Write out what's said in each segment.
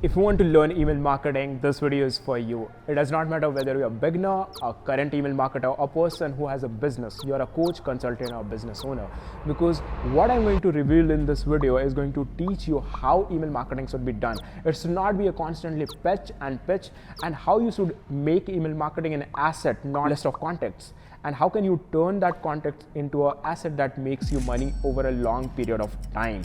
If you want to learn email marketing, this video is for you. It does not matter whether you're a beginner, a current email marketer, a person who has a business, you're a coach, consultant, or business owner. Because what I'm going to reveal in this video is going to teach you how email marketing should be done. It should not be a constantly pitch, and how you should make email marketing an asset, not a list of contacts. And how can you turn that contact into an asset that makes you money over a long period of time.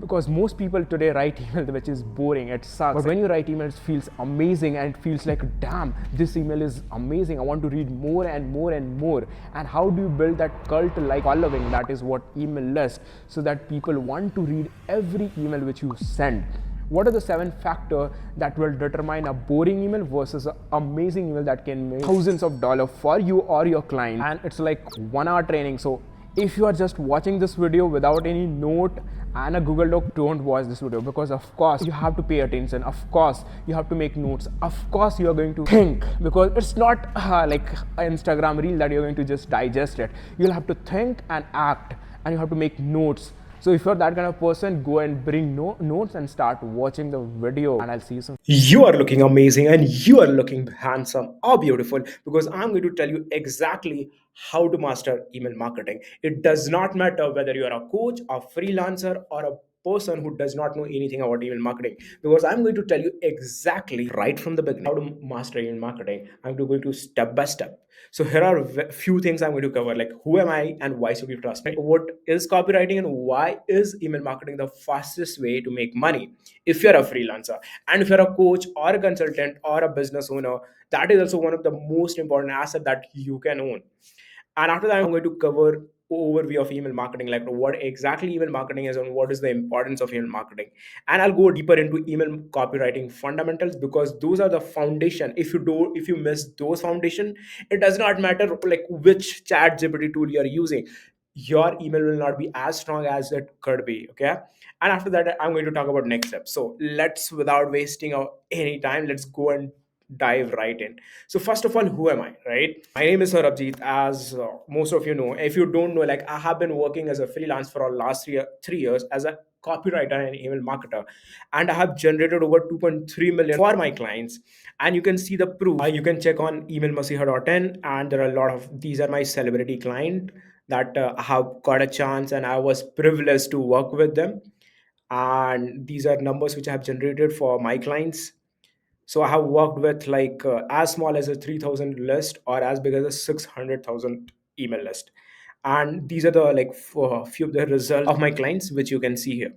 Because most people today write email which is boring, it sucks, but when you write emails, it feels amazing and it feels like, damn, this email is amazing, I want to read more and more and more. And how do you build that cult like following? That is what email lists, so that people want to read every email which you send. What are the 7 factors that will determine a boring email versus an amazing email that can make thousands of dollars for you or your client? And it's like 1 hour training. So if you are just watching this video without any note and a Google Doc, don't watch this video, because of course you have to pay attention, of course you have to make notes, of course you are going to think, because it's not like an Instagram reel that you're going to just digest it. You'll have to think and act, and you have to make notes. So if you're that kind of person, go and bring notes and start watching the video, and I'll see you soon. You are looking amazing and you are looking handsome or beautiful, because I'm going to tell you exactly how to master email marketing. It does not matter whether you are a coach, a freelancer, or a person who does not know anything about email marketing, because I'm going to tell you exactly right from the beginning how to master email marketing. I'm going to step by step. So here are few things I'm going to cover, like who am I and why should you trust me? What is copywriting and why is email marketing the fastest way to make money if you're a freelancer? And if you're a coach or a consultant or a business owner, that is also one of the most important assets that you can own. And after that, I'm going to cover overview of email marketing, like what exactly email marketing is and what is the importance of email marketing. And I'll go deeper into email copywriting fundamentals, because those are the foundation. If you miss those foundation, it does not matter like which chat GPT tool you're using, your email will not be as strong as it could be. Okay. And after that, I'm going to talk about next steps. So let's, without wasting any time, let's go and dive right in. So first of all, who am I, right? My name is Sarabjit, as most of you know. If you don't know, like I have been working as a freelance for the last 3 years as a copywriter and email marketer, and I have generated over 2.3 million for my clients. And you can see the proof. You can check on emailmasiha.in, and there are a lot of these are my celebrity client that I have got a chance and I was privileged to work with them. And these are numbers which I have generated for my clients. So I have worked with like as small as a 3,000 list or as big as a 600,000 email list. And these are the like few of the results of my clients, which you can see here.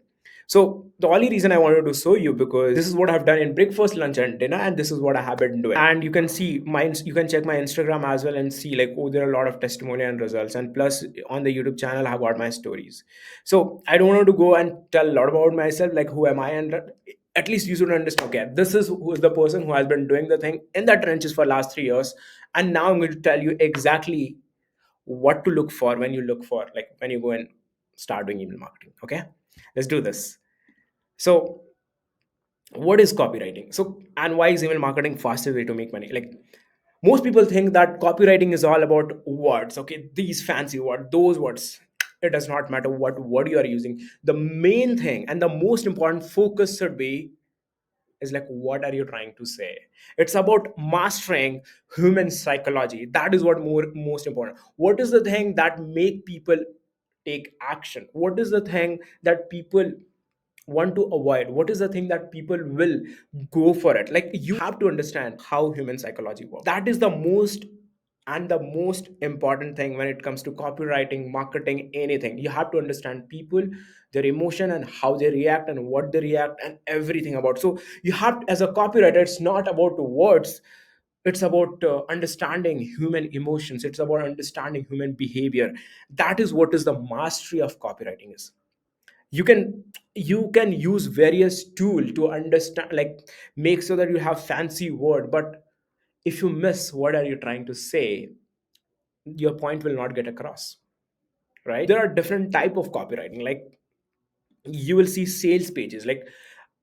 So the only reason I wanted to show you, because this is what I've done in breakfast, lunch, and dinner, and this is what I have been doing. And you can see mine. You can check my Instagram as well and see like, oh, there are a lot of testimonial and results. And plus on the YouTube channel, I have got my stories. So I don't want to go and tell a lot about myself, like who am I, and at least you should understand, okay, this is who is the person who has been doing the thing in the trenches for last 3 years. And now I'm going to tell you exactly what to look for when you look for, like when you go and start doing email marketing. Okay, let's do this. So what is copywriting? So, and why is email marketing fastest way to make money? Like most people think that copywriting is all about words, okay, these fancy words, those words. It does not matter what word you are using. The main thing and the most important focus should be is like, what are you trying to say? It's about mastering human psychology. That is what most important. What is the thing that make people take action? What is the thing that people want to avoid? What is the thing that people will go for it? Like you have to understand how human psychology works. That is the most important thing when it comes to copywriting, marketing, anything. You have to understand people, their emotion, and how they react and what they react and everything about. So you have, as a copywriter, it's not about the words. It's about understanding human emotions. It's about understanding human behavior. That is what is the mastery of copywriting is. You can use various tool to understand, like make sure that you have fancy word, but if you miss what are you trying to say, your point will not get across, right? There are different type of copywriting. Like you will see sales pages, like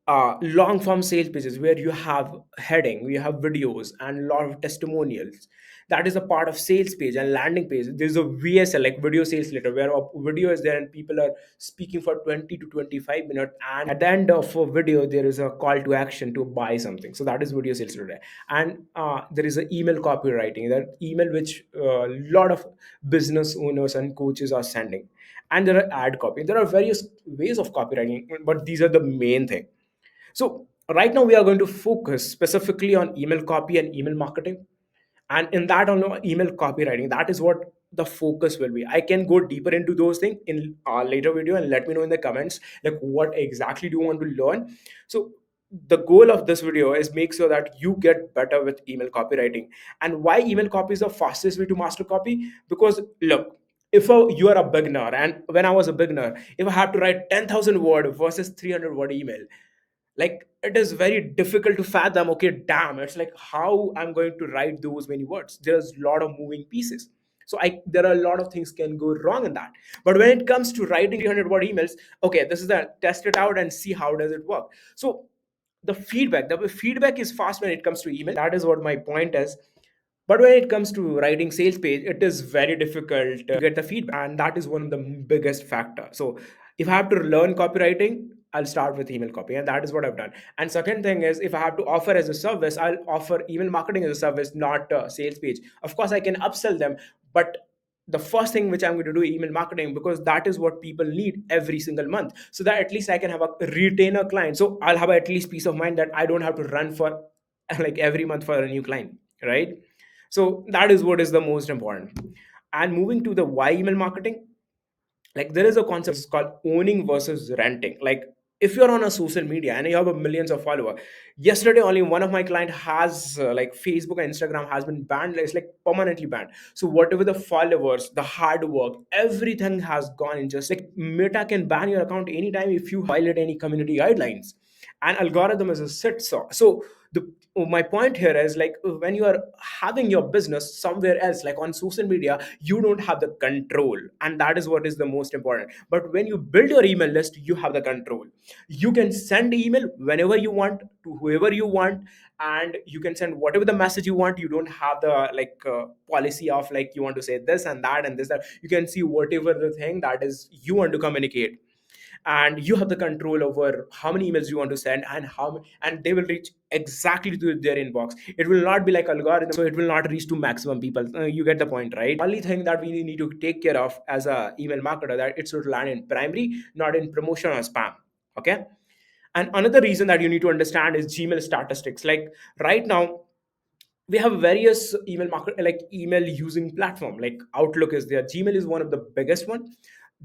long form sales pages where you have heading, you have videos and a lot of testimonials. That is a part of sales page and landing page. There's a VSL, like video sales letter, where a video is there and people are speaking for 20 to 25 minutes, and at the end of a video there is a call to action to buy something. So that is video sales letter. And there is an email copywriting, that email which a lot of business owners and coaches are sending. And there are ad copy. There are various ways of copywriting, but these are the main thing. So right now we are going to focus specifically on email copy and email marketing. And in that on email copywriting, that is what the focus will be. I can go deeper into those things in a later video, and let me know in the comments like what exactly do you want to learn. So the goal of this video is make sure that you get better with email copywriting. And why email copy is the fastest way to master copy? Because look, if you are a beginner, and when I was a beginner, if I have to write 10,000 word versus 300 word email, like it is very difficult to fathom. Okay, damn, it's like how I'm going to write those many words. There's a lot of moving pieces. So I there are a lot of things can go wrong in that. But when it comes to writing 300 word emails, okay, this is the test it out and see how does it work. So the feedback is fast when it comes to email. That is what my point is. But when it comes to writing sales page, it is very difficult to get the feedback, and that is one of the biggest factor. So if I have to learn copywriting, I'll start with email copy, and that is what I've done. And second thing is, if I have to offer as a service, I'll offer email marketing as a service, not a sales page. Of course, I can upsell them, but the first thing which I'm going to do email marketing, because that is what people need every single month, so that at least I can have a retainer client. So I'll have at least peace of mind that I don't have to run for like every month for a new client, right? So that is what is the most important. And moving to the why email marketing, like there is a concept called owning versus renting. Like if you're on a social media and you have a millions of followers, yesterday only one of my client has like Facebook and Instagram has been banned. It's like permanently banned. So whatever the followers, the hard work, everything has gone in. Just like Meta can ban your account anytime if you violate any community guidelines. And algorithm is a sit saw. So the my point here is like when you are having your business somewhere else, like on social media, you don't have the control, and that is what is the most important. But when you build your email list, you have the control. You can send email whenever you want to whoever you want, and you can send whatever the message you want. You don't have the policy of like you want to say this and that and this that. You can see whatever the thing that is you want to communicate, and you have the control over how many emails you want to send and and they will reach exactly to their inbox. It will not be like algorithm, so it will not reach to maximum people. You get the point, right? Only thing that we need to take care of as a email marketer, that it should land in primary, not in promotion or spam. Okay. And another reason that you need to understand is Gmail statistics. Like right now we have various email market, like email using platform, like Outlook is there, Gmail is one of the biggest one.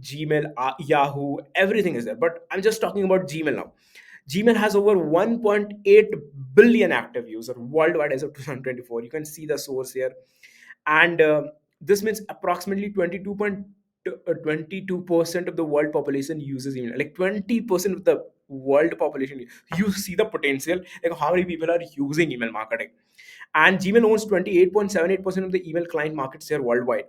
Gmail, Yahoo, everything is there, but I'm just talking about Gmail now. Gmail has over 1.8 billion active user worldwide as of 2024. You can see the source here. And this means approximately 22% of the world population uses email. Like 20% of the world population. You see the potential, like how many people are using email marketing. And Gmail owns 28.78% of the email client market share worldwide.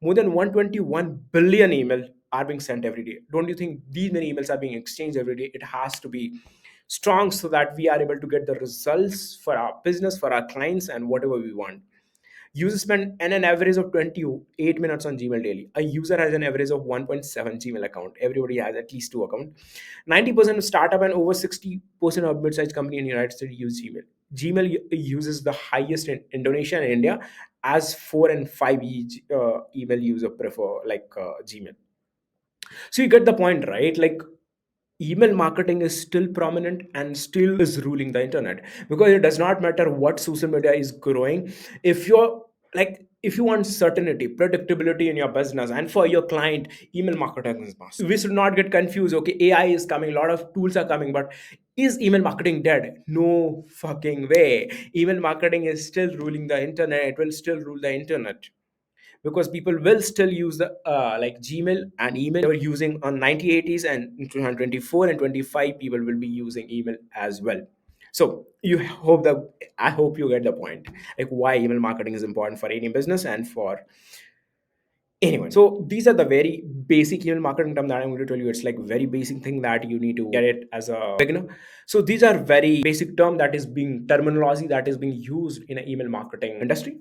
More than 121 billion email are being sent every day. Don't you think these many emails are being exchanged every day? It has to be strong so that we are able to get the results for our business, for our clients, and whatever we want. Users spend an average of 28 minutes on Gmail daily. A user has an average of 1.7 Gmail account. Everybody has at least two accounts. 90% of startup and over 60% of mid-sized company in the United States use Gmail. Gmail uses the highest in Indonesia and India, as 4 and 5 email user prefer Gmail. So you get the point, right? Like email marketing is still prominent and still is ruling the internet, because it does not matter what social media is growing. If you're if you want certainty, predictability in your business and for your client, email marketing is must. We should not get confused. Okay, AI is coming, a lot of tools are coming, but is email marketing dead? No fucking way. Email marketing is still ruling the internet. It will still rule the internet, because people will still use the Gmail and email they were using on 1980s, and in 2024 and 25 people will be using email as well. So I hope you get the point, like why email marketing is important for any business and for anyone. So these are the very basic email marketing term that I'm going to tell you. It's like very basic thing that you need to get it as a beginner. So these are very basic term that is being terminology that is being used in an email marketing industry.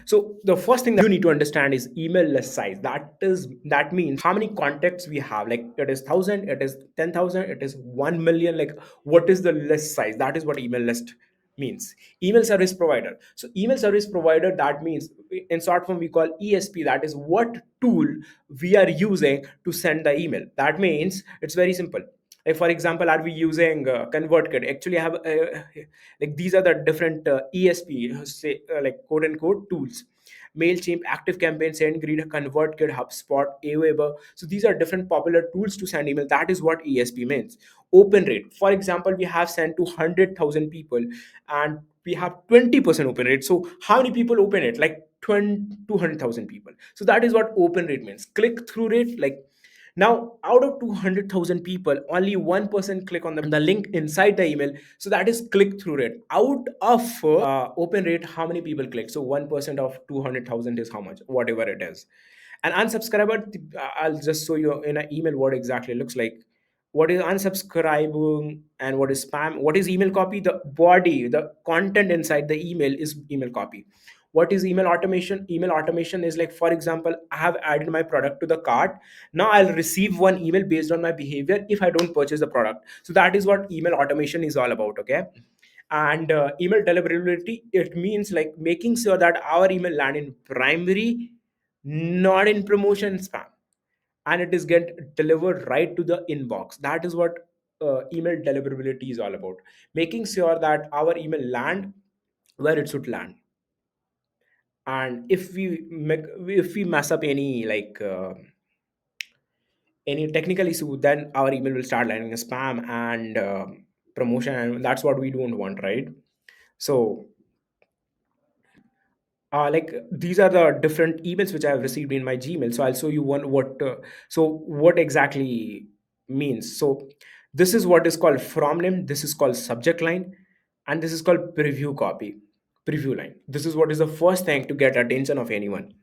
So the first thing that you need to understand is email list size. That means how many contacts we have. Like it is 1,000, it is 10,000, it is 1 million. Like what is the list size? That is what email list means. Email service provider. So email service provider, that means in short form we call ESP. That is what tool we are using to send the email. That means it's very simple. Like for example, are we using ConvertKit? Actually, I have like these are the different ESP, say like quote unquote tools. Mailchimp, ActiveCampaign, SendGrid, ConvertKit, HubSpot, Aweber. So these are different popular tools to send email. That is what ESP means. Open rate. For example, we have sent to 100,000 people and we have 20% open rate. So how many people open it? Like 200,000 people. So that is what open rate means. Click through rate, like now out of 200,000 people, only 1% click on the link inside the email. So that is click through rate. Out of open rate, how many people click? So 1% of 200,000 is how much? Whatever it is. And unsubscriber, I'll just show you in an email what exactly it looks like. What is unsubscribing and what is spam? What is email copy? The body, the content inside the email is email copy. What is email automation? Email automation is like, for example, I have added my product to the cart. Now I'll receive one email based on my behavior if I don't purchase the product. So that is what email automation is all about. Okay. And email deliverability, it means like making sure that our email land in primary, not in promotion spam, and it is get delivered right to the inbox. That is what email deliverability is all about, making sure that our email land where it should land. And if we mess up any like any technical issue, then our email will start landing as spam and promotion, and that's what we don't want, right? So like these are the different emails which I have received in my Gmail. So I'll show you one what so what exactly means. So this is what is called from name, this is called subject line, and this is called preview copy, preview line. This is what is the first thing to get attention of anyone.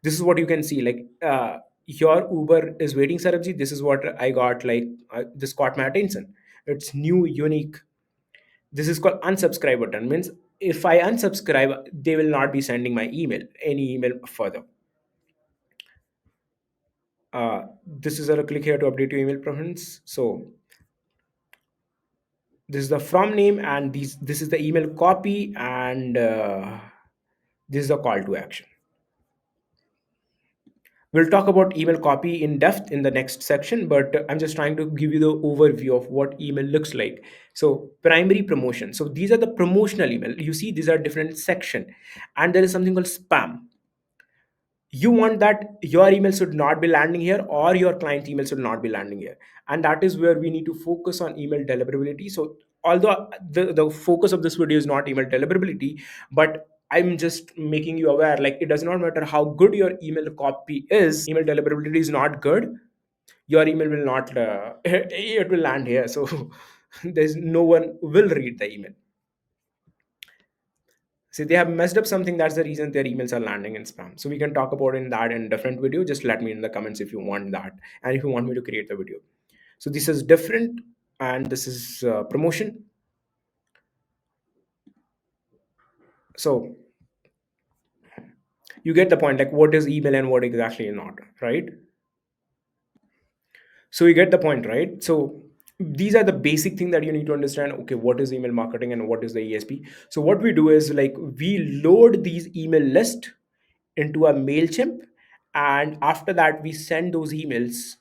This is what you can see, like your Uber is waiting, Sarabji. This is what I got, like this caught my attention. It's new, unique. This is called unsubscribe button. Means if I unsubscribe, they will not be sending my email, any email further. This is a click here to update your email preference. So this is the from name, and this is the email copy, and this is the call to action. We'll talk about email copy in depth in the next section, but I'm just trying to give you the overview of what email looks like. So primary promotion. So these are the promotional email. You see, these are different section, and there is something called spam. You want that your email should not be landing here, or your client email should not be landing here, and that is where we need to focus on email deliverability. So although the focus of this video is not email deliverability, but I'm just making you aware, like it does not matter how good your email copy is, email deliverability is not good, your email will not it will land here. So there's no one will read the email. See, they have messed up something. That's the reason their emails are landing in spam. So we can talk about in that in different video. Just let me in the comments if you want that, and if you want me to create the video. So this is different, and this is promotion. So you get the point, like what is email and what exactly not, right? So you get the point, right? So these are the basic thing that you need to understand. Okay, what is email marketing and what is the ESP? So what we do is like we load these email list into a Mailchimp, and after that we send those emails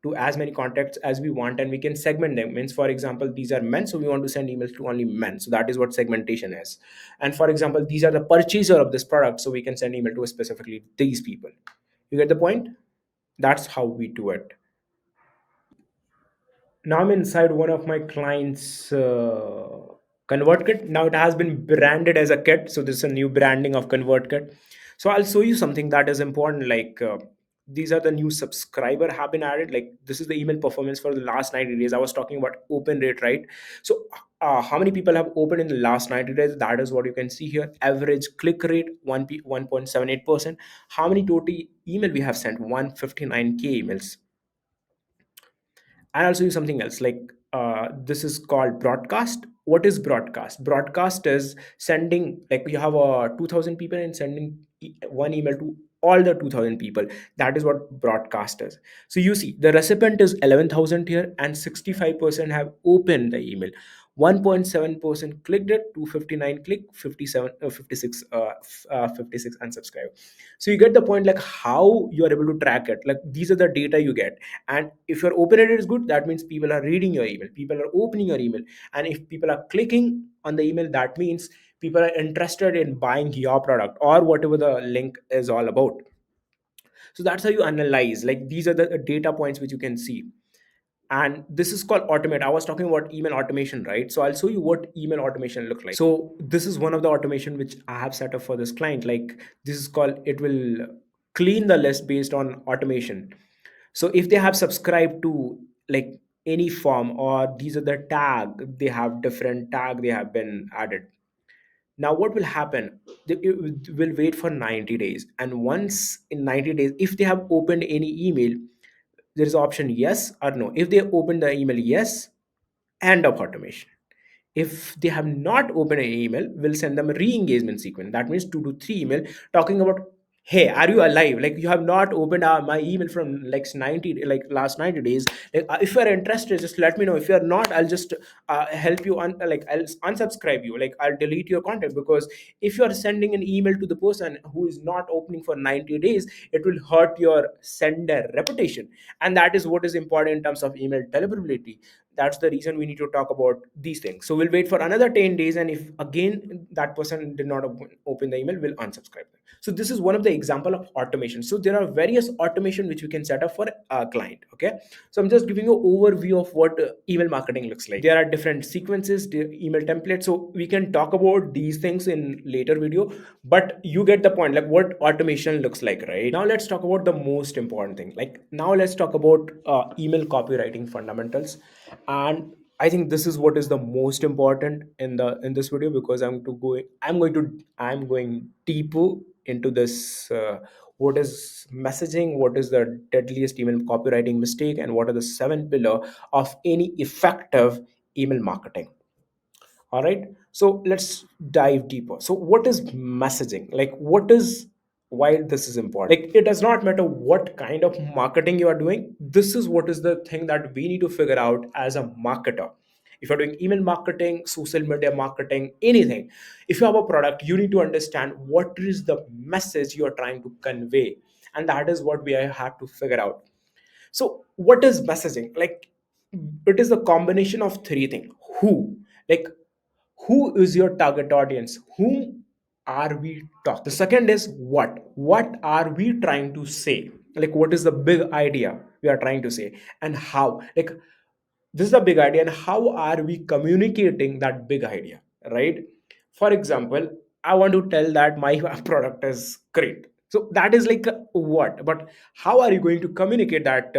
to as many contacts as we want, and we can segment them. Means for example, these are men, so we want to send emails to only men. So that is what segmentation is. And for example, these are the purchaser of this product, so we can send email to specifically these people. You get the point? That's how we do it. Now I'm inside one of my clients ConvertKit. Now it has been branded as a kit, so this is a new branding of ConvertKit. So I'll show you something that is important, like these are the new subscriber have been added. Like this is the email performance for the last 90 days. I was talking about open rate, right? So how many people have opened in the last 90 days. That is what you can see here. Average click rate 1.78%. How many total email we have sent? 159k emails. And I'll show you something else. Like this is called broadcast. What is broadcast? Broadcast is sending, like you have 2000 people and sending one email to all the 2000 people. That is what broadcast is. So you see the recipient is 11,000 here, and 65% have opened the email. 1.7% clicked it, 259 click, 57 56 56 unsubscribe. So you get the point, like how you are able to track it. Like these are the data you get. And if your open rate is good, that means people are reading your email, people are opening your email. And if people are clicking on the email, that means people are interested in buying your product or whatever the link is all about. So that's how you analyze. Like these are the data points which you can see. And this is called automate. I was talking about email automation, right? So I'll show you what email automation looks like. So this is one of the automation which I have set up for this client. Like this is called, it will clean the list based on automation. So if they have subscribed to like any form, or these are the tag, they have different tag, they have been added. Now what will happen? It will wait for 90 days, and once in 90 days, if they have opened any email, there is option yes or no. If they open the email yes, end of automation. If they have not opened an email, we'll send them a re-engagement sequence. That means 2 to 3 email talking about, hey, are you alive? Like you have not opened my email from like 90, like last 90 days. Like if you're interested, just let me know. If you're not, I'll just help you on, like I'll unsubscribe you, like I'll delete your content. Because if you're sending an email to the person who is not opening for 90 days, it will hurt your sender reputation. And that is what is important in terms of email deliverability. That's the reason we need to talk about these things. So we'll wait for another 10 days, and if again that person did not open the email, we'll unsubscribe them. So this is one of the example of automation. So there are various automation which we can set up for a client. Okay, so I'm just giving you an overview of what email marketing looks like. There are different sequences, the email templates, so we can talk about these things in later video, but you get the point, like what automation looks like. Right now let's talk about the most important thing. Like now let's talk about email copywriting fundamentals. And I think this is what is the most important in this video, because I'm going deeper into this. What is messaging? What is the deadliest email copywriting mistake? And what are the 7 pillar of any effective email marketing? All right, so let's dive deeper. So what is messaging? Like what is, why this is important? Like it does not matter what kind of marketing you are doing. This is what is the thing that we need to figure out as a marketer. If you're doing email marketing, social media marketing, anything, if you have a product, you need to understand what is the message you are trying to convey. And that is what we have to figure out. So what is messaging? Like it is a combination of three things. Who, like who is your target audience? Whom are we talking? The second is what are we trying to say? Like what is the big idea we are trying to say? And how, like this is the big idea, and how are we communicating that big idea? Right, for example, I want to tell that my product is great. So that is like what, but how are you going to communicate that?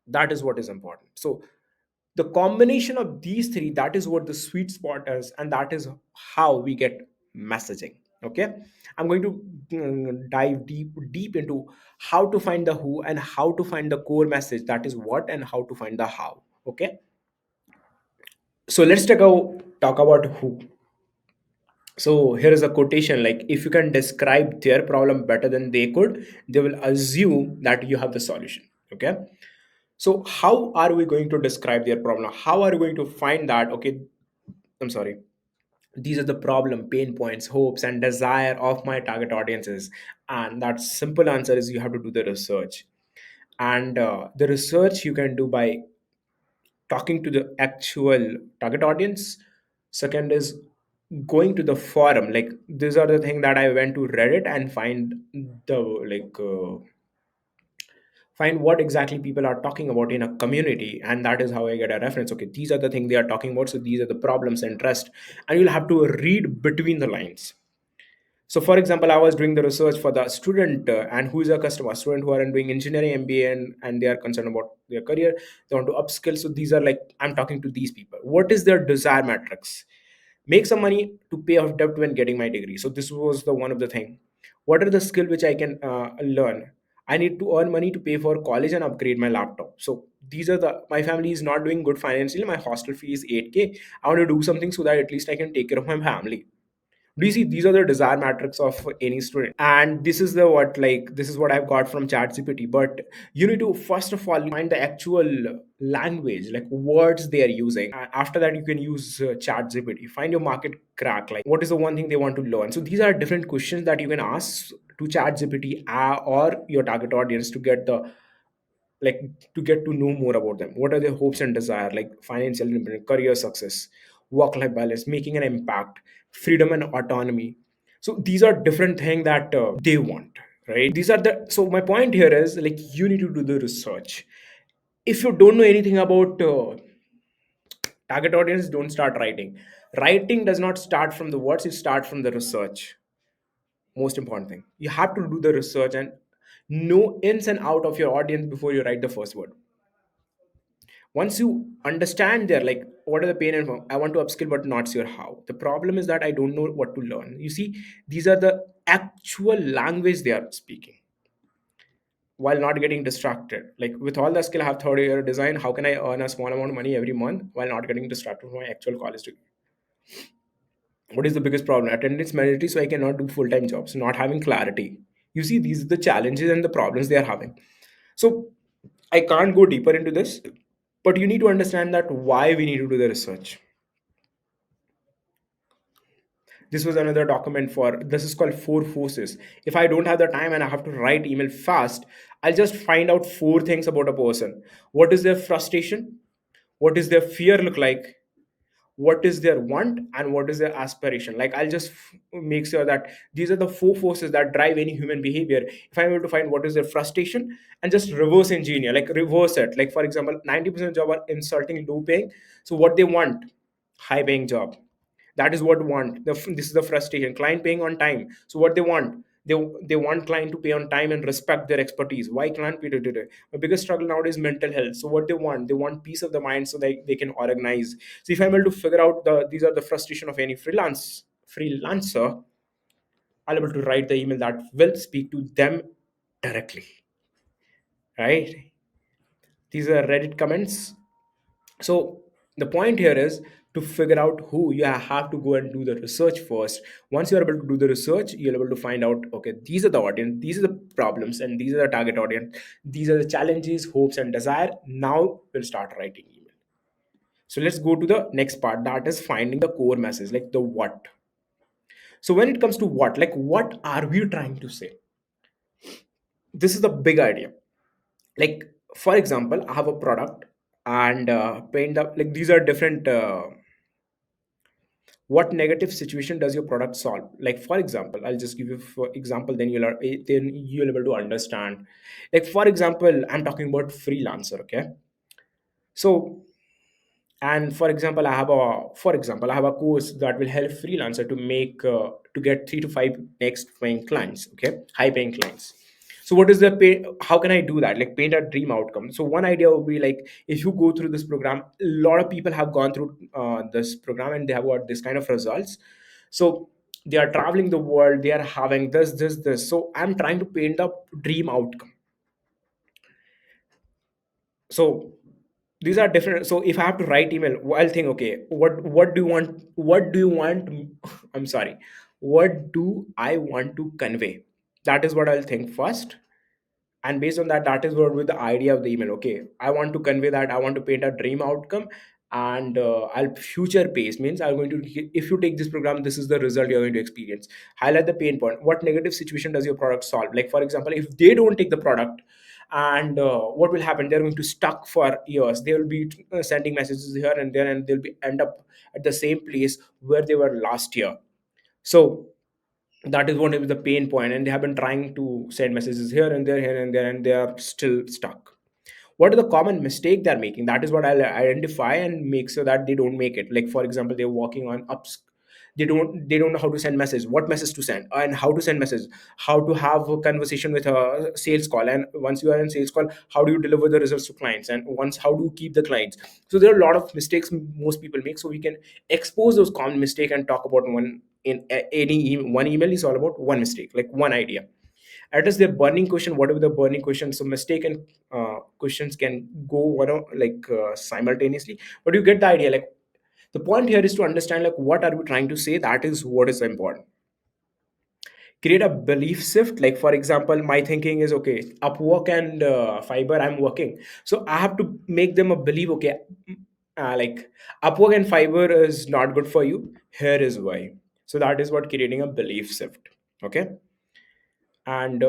That is what is important. So the combination of these three, that is what the sweet spot is, and that is how we get messaging. Okay, I'm going to dive deep into how to find the who and how to find the core message, that is what, and how to find the how. Okay, so let's talk about who. So here is a quotation, like if you can describe their problem better than they could, they will assume that you have the solution. Okay, so how are we going to describe their problem? How are we going to find that, okay, I'm sorry, these are the problem, pain points, hopes, and desire of my target audiences? And that simple answer is you have to do the research. And the research you can do by talking to the actual target audience. Second is going to the forum. Like these are the thing that I went to Reddit and the like find what exactly people are talking about in a community, and that is how I get a reference. Okay, these are the things they are talking about, so these are the problems and interest, and you'll have to read between the lines. So for example, I was doing the research for the student, and who is a customer student who are doing engineering MBA, and they are concerned about their career, they want to upskill. So these are like, I'm talking to these people, what is their desire matrix? Make some money to pay off debt when getting my degree. So this was the one of the thing. What are the skill which I can learn? I need to earn money to pay for college and upgrade my laptop. So these are the, my family is not doing good financially, my hostel fee is 8K. I want to do something so that at least I can take care of my family. Do you see, these are the desire matrix of any student, and this is the what, like, this is what I've got from ChatGPT. But you need to first of all find the actual language, like words they are using. After that, you can use ChatGPT. Find your market crack, like what is the one thing they want to learn. So these are different questions that you can ask to ChatGPT, or your target audience, to get the, like, to get to know more about them. What are their hopes and desire, like financial independence, career success, work life balance, making an impact, freedom and autonomy. So these are different things that they want, right? These are the, so my point here is, like, you need to do the research. If you don't know anything about target audience, don't start writing. Writing does not start from the words, it starts from the research. Most important thing, you have to do the research and know ins and out of your audience before you write the first word. Once you understand there, like, what are the pain and I want to upskill but not sure how. The problem is that I don't know what to learn. You see, these are the actual language they are speaking, while not getting distracted. Like, with all the skill, I have 30-year design, how can I earn a small amount of money every month while not getting distracted from my actual college degree? What is the biggest problem? Attendance mandatory, so I cannot do full-time jobs, not having clarity. You see, these are the challenges and the problems they are having. So I can't go deeper into this, but you need to understand that why we need to do the research. This was another document for, this is called four forces. If I don't have the time and I have to write email fast, I'll just find out four things about a person. What is their frustration? What is their fear look like? What is their want, and what is their aspiration? Like, I'll just make sure that these are the four forces that drive any human behavior. If I'm able to find what is their frustration and just reverse engineer, like reverse it, like for example, 90% of job are insulting, low paying. So what they want, high paying job. That is what want this is the frustration. Client paying on time, so what they want, they want client to pay on time and respect their expertise. Why client pay today? My biggest struggle nowadays is mental health. So what they want peace of the mind, so they can organize. So if I'm able to figure out these are the frustration of any freelancer, I'll be able to write the email that will speak to them directly, right? These are Reddit comments. So the point here is to figure out who. You have to go and do the research first. Once you're able to do the research, you're able to find out, okay, these are the audience, these are the problems, and these are the target audience, these are the challenges, hopes and desire. Now we'll start writing email. So let's go to the next part, that is finding the core message, like the what. So when it comes to what, like what are we trying to say? This is the big idea. Like, for example, I have a product, and paint up, like, these are different what negative situation does your product solve. Like, for example, I'll just give you for example, then you'll able to understand. Like, for example, I'm talking about freelancer, okay? So, and for example, I have a course that will help freelancer to make to get 3 to 5 next paying clients, okay, high paying clients. So what is the pay, how can I do that, like paint a dream outcome? So one idea would be, like, if you go through this program, a lot of people have gone through this program and they have got this kind of results. So they are traveling the world, they are having this. So I'm trying to paint a dream outcome. So these are different. So if I have to write email, I'll think, okay, what do you want, what do you want I'm sorry, what do I want to convey? That is what I'll think first. And based on that, that is what with the idea of the email. Okay, I want to convey that, I want to paint a dream outcome. And I'll future pace, means I'm going to, if you take this program, this is the result you're going to experience. Highlight the pain point, what negative situation does your product solve? Like, for example, if they don't take the product, and what will happen, they're going to stuck for years. They will be sending messages here and there, and they'll be end up at the same place where they were last year. So that is what is the pain point, and they have been trying to send messages here and there, here and there, and they are still stuck. What are the common mistake they're making? That is what I'll identify and make sure that they don't make it. Like, for example, they're working on They don't know how to send message, what message to send, and how to send message, how to have a conversation with a sales call, and once you are in sales call, how do you deliver the results to clients, and once how do you keep the clients. So there are a lot of mistakes most people make, so we can expose those common mistake and talk about one in one email is all about one mistake, like one idea. Address their burning question, whatever the burning question. So mistake and questions can go simultaneously, but you get the idea. Like, the point here is to understand, like, what are we trying to say. That is what is important. Create a belief shift. Like, for example, my thinking is, okay, Upwork and Fiverr, I'm working, so I have to make them a believe, okay, like, Upwork and Fiverr is not good for you, here is why. So that is what creating a belief shift. Okay. And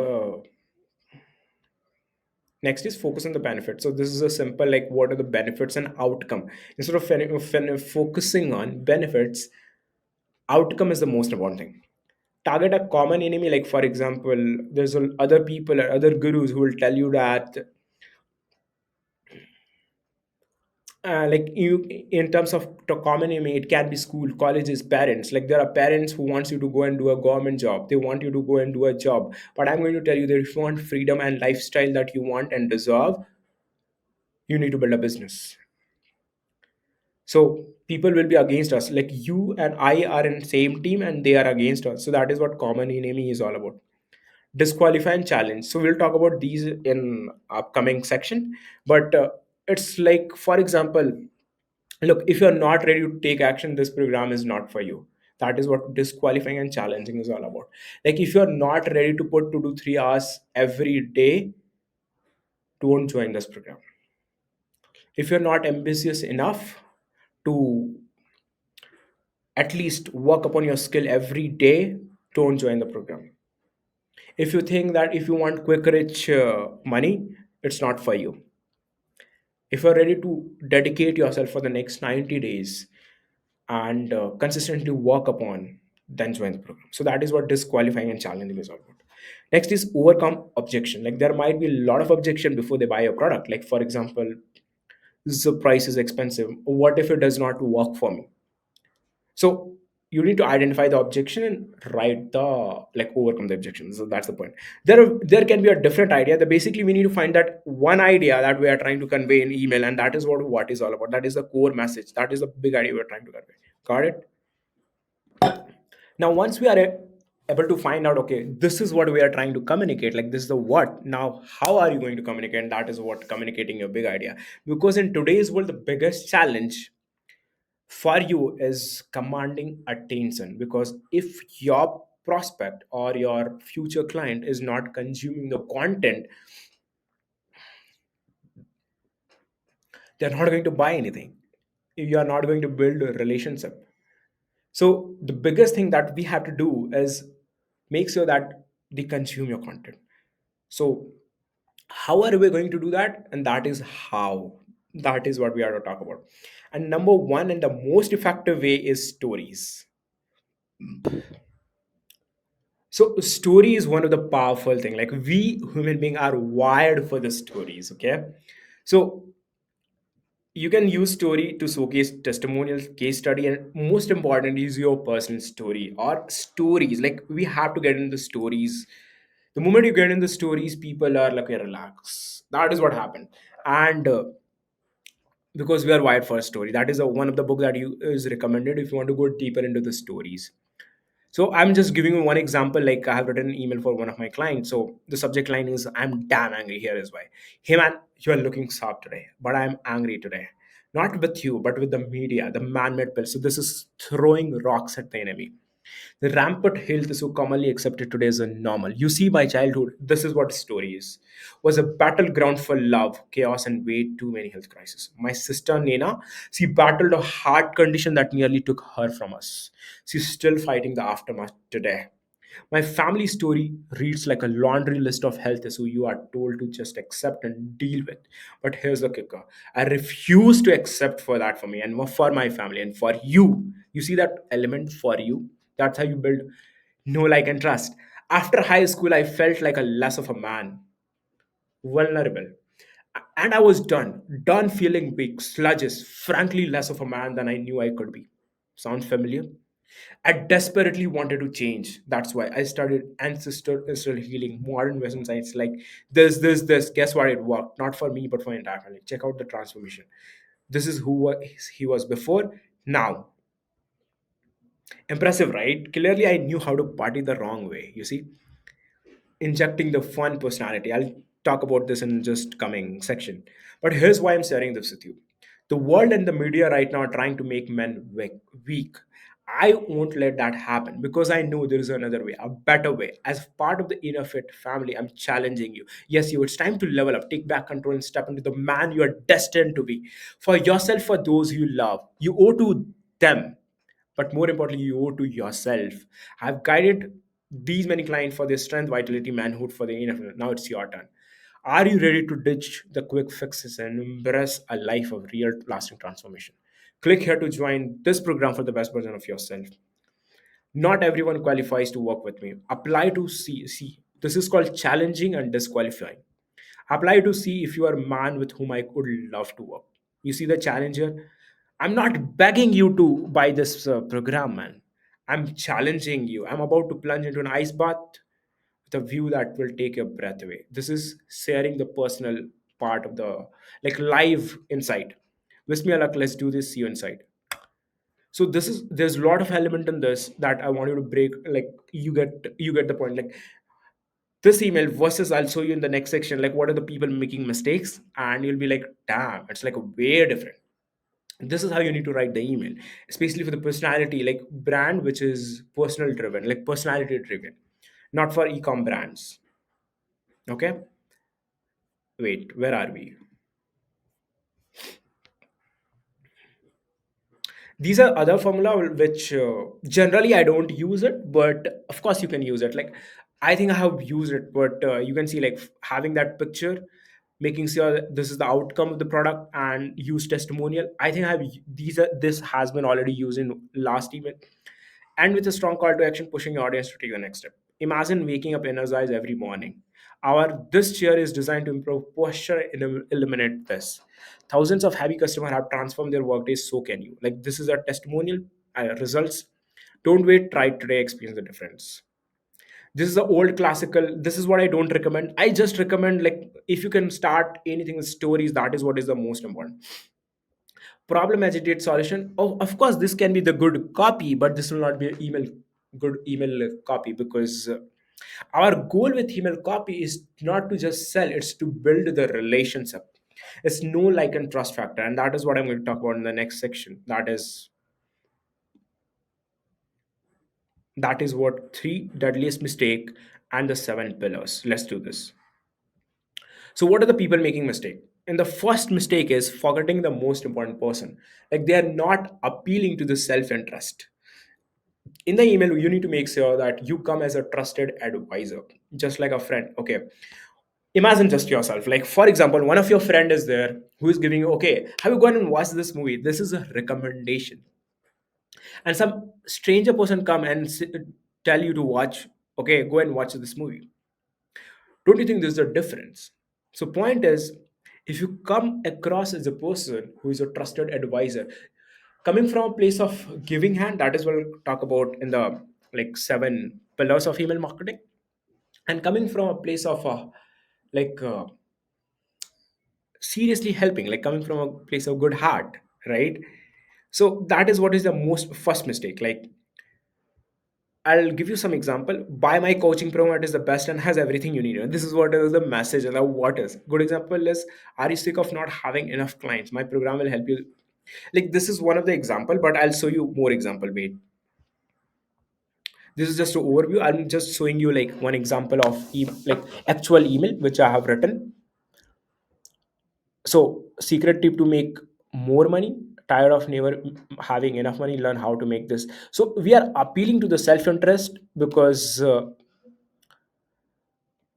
next is focus on the benefits. So this is a simple, like, what are the benefits and outcome. Instead of focusing on benefits, outcome is the most important thing. Target a common enemy. Like, for example, there's other people or other gurus who will tell you that, like, you, in terms of the common enemy, it can be school, colleges, parents. Like, there are parents who wants you to go and do a government job, they want you to go and do a job. But I'm going to tell you that if you want freedom and lifestyle that you want and deserve, you need to build a business. So people will be against us. Like, you and I are in same team and they are against us. So that is what common enemy is all about. Disqualify and challenge. So we'll talk about these in upcoming section. But it's like, for example, look, if you're not ready to take action, this program is not for you. That is what disqualifying and challenging is all about. Like, if you're not ready to put 2 to 3 hours every day, don't join this program. If you're not ambitious enough to at least work upon your skill every day, don't join the program. If you think that if you want quick rich money, it's not for you. If you're ready to dedicate yourself for the next 90 days and consistently work upon, then join the program. So that is what disqualifying and challenging is all about. Next is overcome objection. Like, there might be a lot of objection before they buy a product. Like, for example, the price is expensive, what if it does not work for me. So you need to identify the objection and write the, like, overcome the objection. So that's the point. There can be a different idea. That basically we need to find that one idea that we are trying to convey in email, and that is what is all about. That is the core message. That is the big idea we're trying to convey. Got it? Now, once we are able to find out, okay, this is what we are trying to communicate, like, this is the what. Now, how are you going to communicate? And that is what communicating your big idea. Because in today's world, the biggest challenge for you is commanding attention. Because if your prospect or your future client is not consuming the content, they're not going to buy anything. You are not going to build a relationship. So the biggest thing that we have to do is make sure that they consume your content. So how are we going to do that? And that is how, that is what we are to talk about. And number one, and the most effective way, is stories. So story is one of the powerful thing. Like, we human being are wired for the stories. Okay. So you can use story to showcase testimonials, case study, and most important is your personal story or stories. Like, we have to get into stories. The moment you get in the stories, people are like, okay, relax. That is what happened. And because we are wired for a story, that is one of the book that you is recommended if you want to go deeper into the stories. So I'm just giving you one example. Like, I have written an email for one of my clients. So the subject line is, I'm damn angry. Here is why. Hey man, you are looking sharp today, but I'm angry today. Not with you, but with the media, the man-made pill. So this is throwing rocks at the enemy. The rampant health is so commonly accepted today as a normal. You see, my childhood, this is what story is, was a battleground for love, chaos, and way too many health crises. My sister Nena, she battled a heart condition that nearly took her from us. She's still fighting the aftermath today. My family story reads like a laundry list of health issues you are told to just accept and deal with. But here's the kicker. I refuse to accept for that for me and for my family and for you. You see that element for you? That's how you build know, like, and trust. After high school, I felt like a less of a man, vulnerable. And I was done feeling weak, sluggish, frankly less of a man than I knew I could be. Sound familiar? I desperately wanted to change. That's why I started ancestral healing, modern Western science, like this. Guess what? It worked. Not for me, but for entire family. Check out the transformation. This is he was before. Now, impressive, right? Clearly, I knew how to party the wrong way. You see, injecting the fun personality. I'll talk about this in just coming section. But here's why I'm sharing this with you. The world and the media right now are trying to make men weak. I won't let that happen because I know there is another way, a better way. As part of the Inner Fit family, I'm challenging you. Yes, you. It's time to level up, take back control, and step into the man you are destined to be. For yourself, for those you love, you owe to them, but more importantly, you owe to yourself. I've guided these many clients for their strength, vitality, manhood for the infinite. Now it's your turn. Are you ready to ditch the quick fixes and embrace a life of real lasting transformation? Click here to join this program for the best version of yourself. Not everyone qualifies to work with me. Apply to see. This is called challenging and disqualifying. Apply to see if you are a man with whom I would love to work. You see the challenge here? I'm not begging you to buy this program, man. I'm challenging you. I'm about to plunge into an ice bath with a view that will take your breath away. This is sharing the personal part of the like live insight. Wish me luck. Let's do this. See you inside. So this is there's a lot of element in this that I want you to break. Like you get the point. Like this email versus I'll show you in the next section. Like what are the people making mistakes, and you'll be like, damn, it's like way different. This is how you need to write the email, especially for the personality like brand which is personal driven, like personality driven, not for e-com brands. Okay, wait, where are we? These are other formula which generally I don't use it, but of course you can use it. Like I think I have used it, but you can see like having that picture, making sure that this is the outcome of the product, and use testimonial. I think I have these are this has been already used in last email. And with a strong call to action, pushing your audience to take the next step. Imagine waking up energized every morning. Our this chair is designed to improve posture and eliminate this. Thousands of happy customers have transformed their workdays. So can you. Like this is a testimonial results. Don't wait. Try it today. Experience the difference. This is the old classical. This is what I don't recommend. I just recommend like if you can start anything with stories, that is what is the most important. Problem agitate solution. Oh, of course this can be the good copy, but this will not be email good email copy because our goal with email copy is not to just sell, it's to build the relationship. It's no like and trust factor, and that is what I'm going to talk about in the next section. That is what three deadliest mistake and the seven pillars. Let's do this. So what are the people making mistake? And the first mistake is forgetting the most important person. Like they are not appealing to the self-interest. In the email, you need to make sure that you come as a trusted advisor, just like a friend. Okay. Imagine just yourself. Like, for example, one of your friend is there who is giving you, okay, have you gone and watched this movie? This is a recommendation. And some stranger person come and tell you to watch, okay, go and watch this movie. Don't you think there's a difference? So point is, if you come across as a person who is a trusted advisor, coming from a place of giving hand, that is what we'll talk about in the like seven pillars of email marketing, and coming from a place of like seriously helping, like coming from a place of good heart, right? So that is what is the most first mistake. Like I'll give you some example. Buy my coaching program. It is the best and has everything you need. And this is what is the message and the what is. Good example is, are you sick of not having enough clients? My program will help you. Like this is one of the example, but I'll show you more example. Wait, this is just an overview. I'm just showing you like one example of like actual email which I have written. So secret tip to make more money. Tired of never having enough money? Learn how to make this. So we are appealing to the self interest because.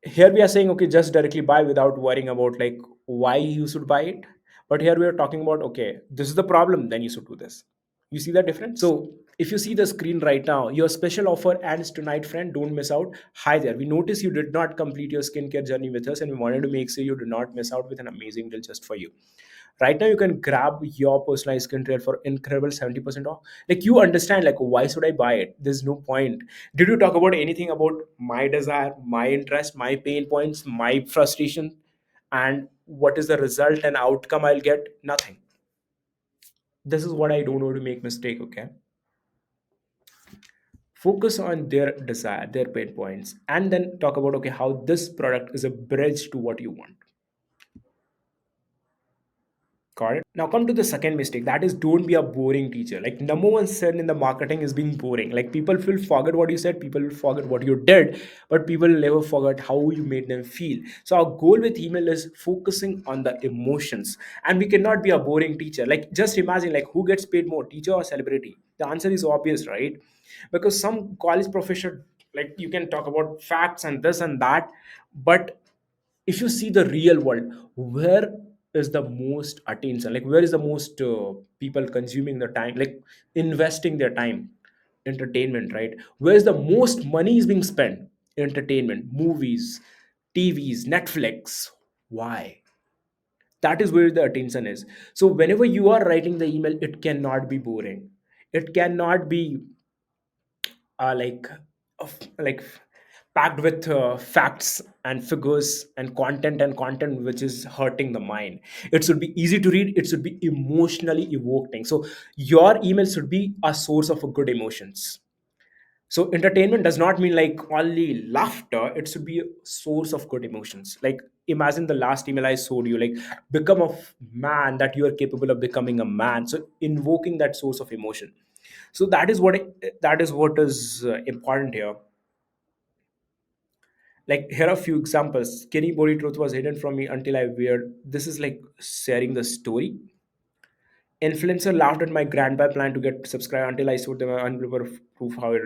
Here we are saying okay, just directly buy without worrying about like why you should buy it. But here we are talking about okay, this is the problem, then you should do this. You see the difference? So if you see the screen right now, your special offer ends tonight, friend. Don't miss out. Hi there, we noticed you did not complete your skincare journey with us, and we wanted to make sure you do not miss out with an amazing deal just for you. Right now you can grab your personalized skincare for incredible 70% off. Like, you understand, like, why should I buy it? There's no point. Did you talk about anything about my desire, my interest, my pain points, my frustration, and what is the result and outcome I'll get? Nothing. This is what I don't want to make mistake. Okay, focus on their desire, their pain points, and then talk about, okay, how this product is a bridge to what you want. Got it. Now come to the second mistake. That is, don't be a boring teacher. Like, number one sin in the marketing is being boring. Like, people will forget what you said, people will forget what you did, but people will never forget how you made them feel. So our goal with email is focusing on the emotions. And we cannot be a boring teacher. Like, just imagine, like, who gets paid more, teacher or celebrity? The answer is obvious, right? Because some college professor, like, you can talk about facts and this and that, but if you see the real world, where is the most attention, like, where is the most people consuming the time, like, investing their time? Entertainment, right? Where is the most money is being spent? Entertainment, movies, tvs, Netflix. Why? That is where the attention is. So whenever you are writing the email, it cannot be boring. It cannot be like like packed with facts and figures and content which is hurting the mind. It should be easy to read, it should be emotionally evoking. So your email should be a source of good emotions. So entertainment does not mean like only laughter, it should be a source of good emotions. Like, imagine the last email I showed you, like, become a man that you are capable of becoming a man. So invoking that source of emotion. So that is what is important here. Like, here are a few examples. Skinny body truth was hidden from me until I wear. This is like sharing the story. Influencer laughed at my grandpa plan to get subscribed until I showed them an unbelievable proof how it.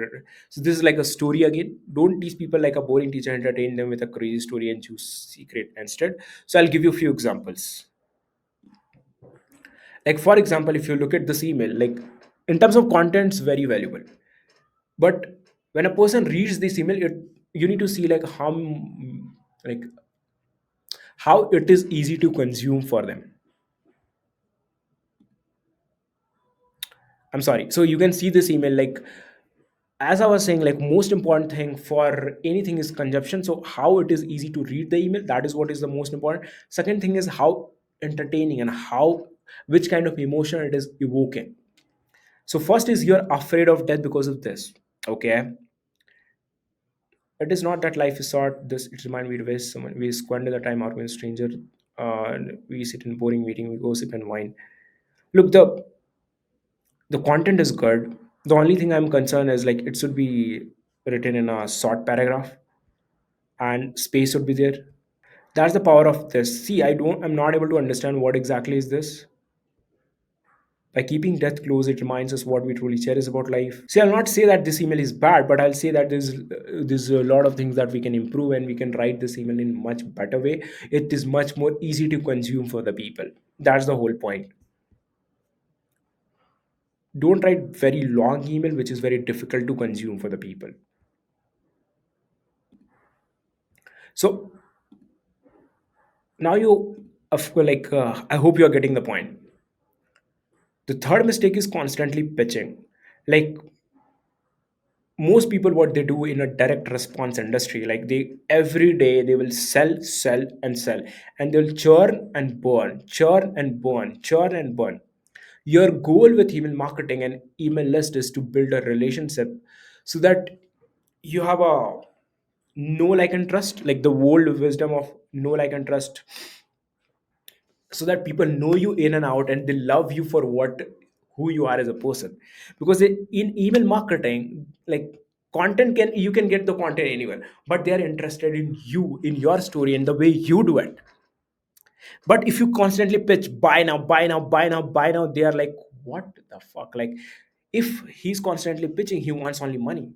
So this is like a story again. Don't teach people like a boring teacher. Entertain them with a crazy story and choose secret instead. So I'll give you a few examples. Like, for example, if you look at this email, like, in terms of content, it's very valuable. But when a person reads this email, you need to see like like how it is easy to consume for them. I'm sorry. So you can see this email, like, as I was saying, like, most important thing for anything is consumption. So how it is easy to read the email, that is what is the most important. Second thing is how entertaining and how, which kind of emotion it is evoking. So first is, you're afraid of death because of this. Okay, it is not that life is short. This it reminds me to waste someone. We squander the time out with a stranger. And we sit in boring meeting. We gossip and wine. Look, the content is good. The only thing I'm concerned is, like, it should be written in a short paragraph, and space should be there. That's the power of this. See, I'm not able to understand what exactly is this. By keeping death close, it reminds us what we truly cherish about life. See, I'll not say that this email is bad, but I'll say that there's a lot of things that we can improve, and we can write this email in much better way. It is much more easy to consume for the people. That's the whole point. Don't write very long email, which is very difficult to consume for the people. So now I hope you are getting the point. The third mistake is constantly pitching. Like, most people, what they do in a direct response industry, like, they every day they will sell and sell, and they'll churn and burn, churn and burn. Your goal with email marketing and email list is to build a relationship, so that you have a no like and trust, like the old wisdom of no like and trust, so that people know you in and out, and they love you for what who you are as a person. Because in email marketing, like, content can you can get the content anywhere, but they are interested in you, in your story, and the way you do it. But if you constantly pitch buy now, buy now, buy now, buy now, they are like, what the fuck? Like, if he's constantly pitching, he wants only money.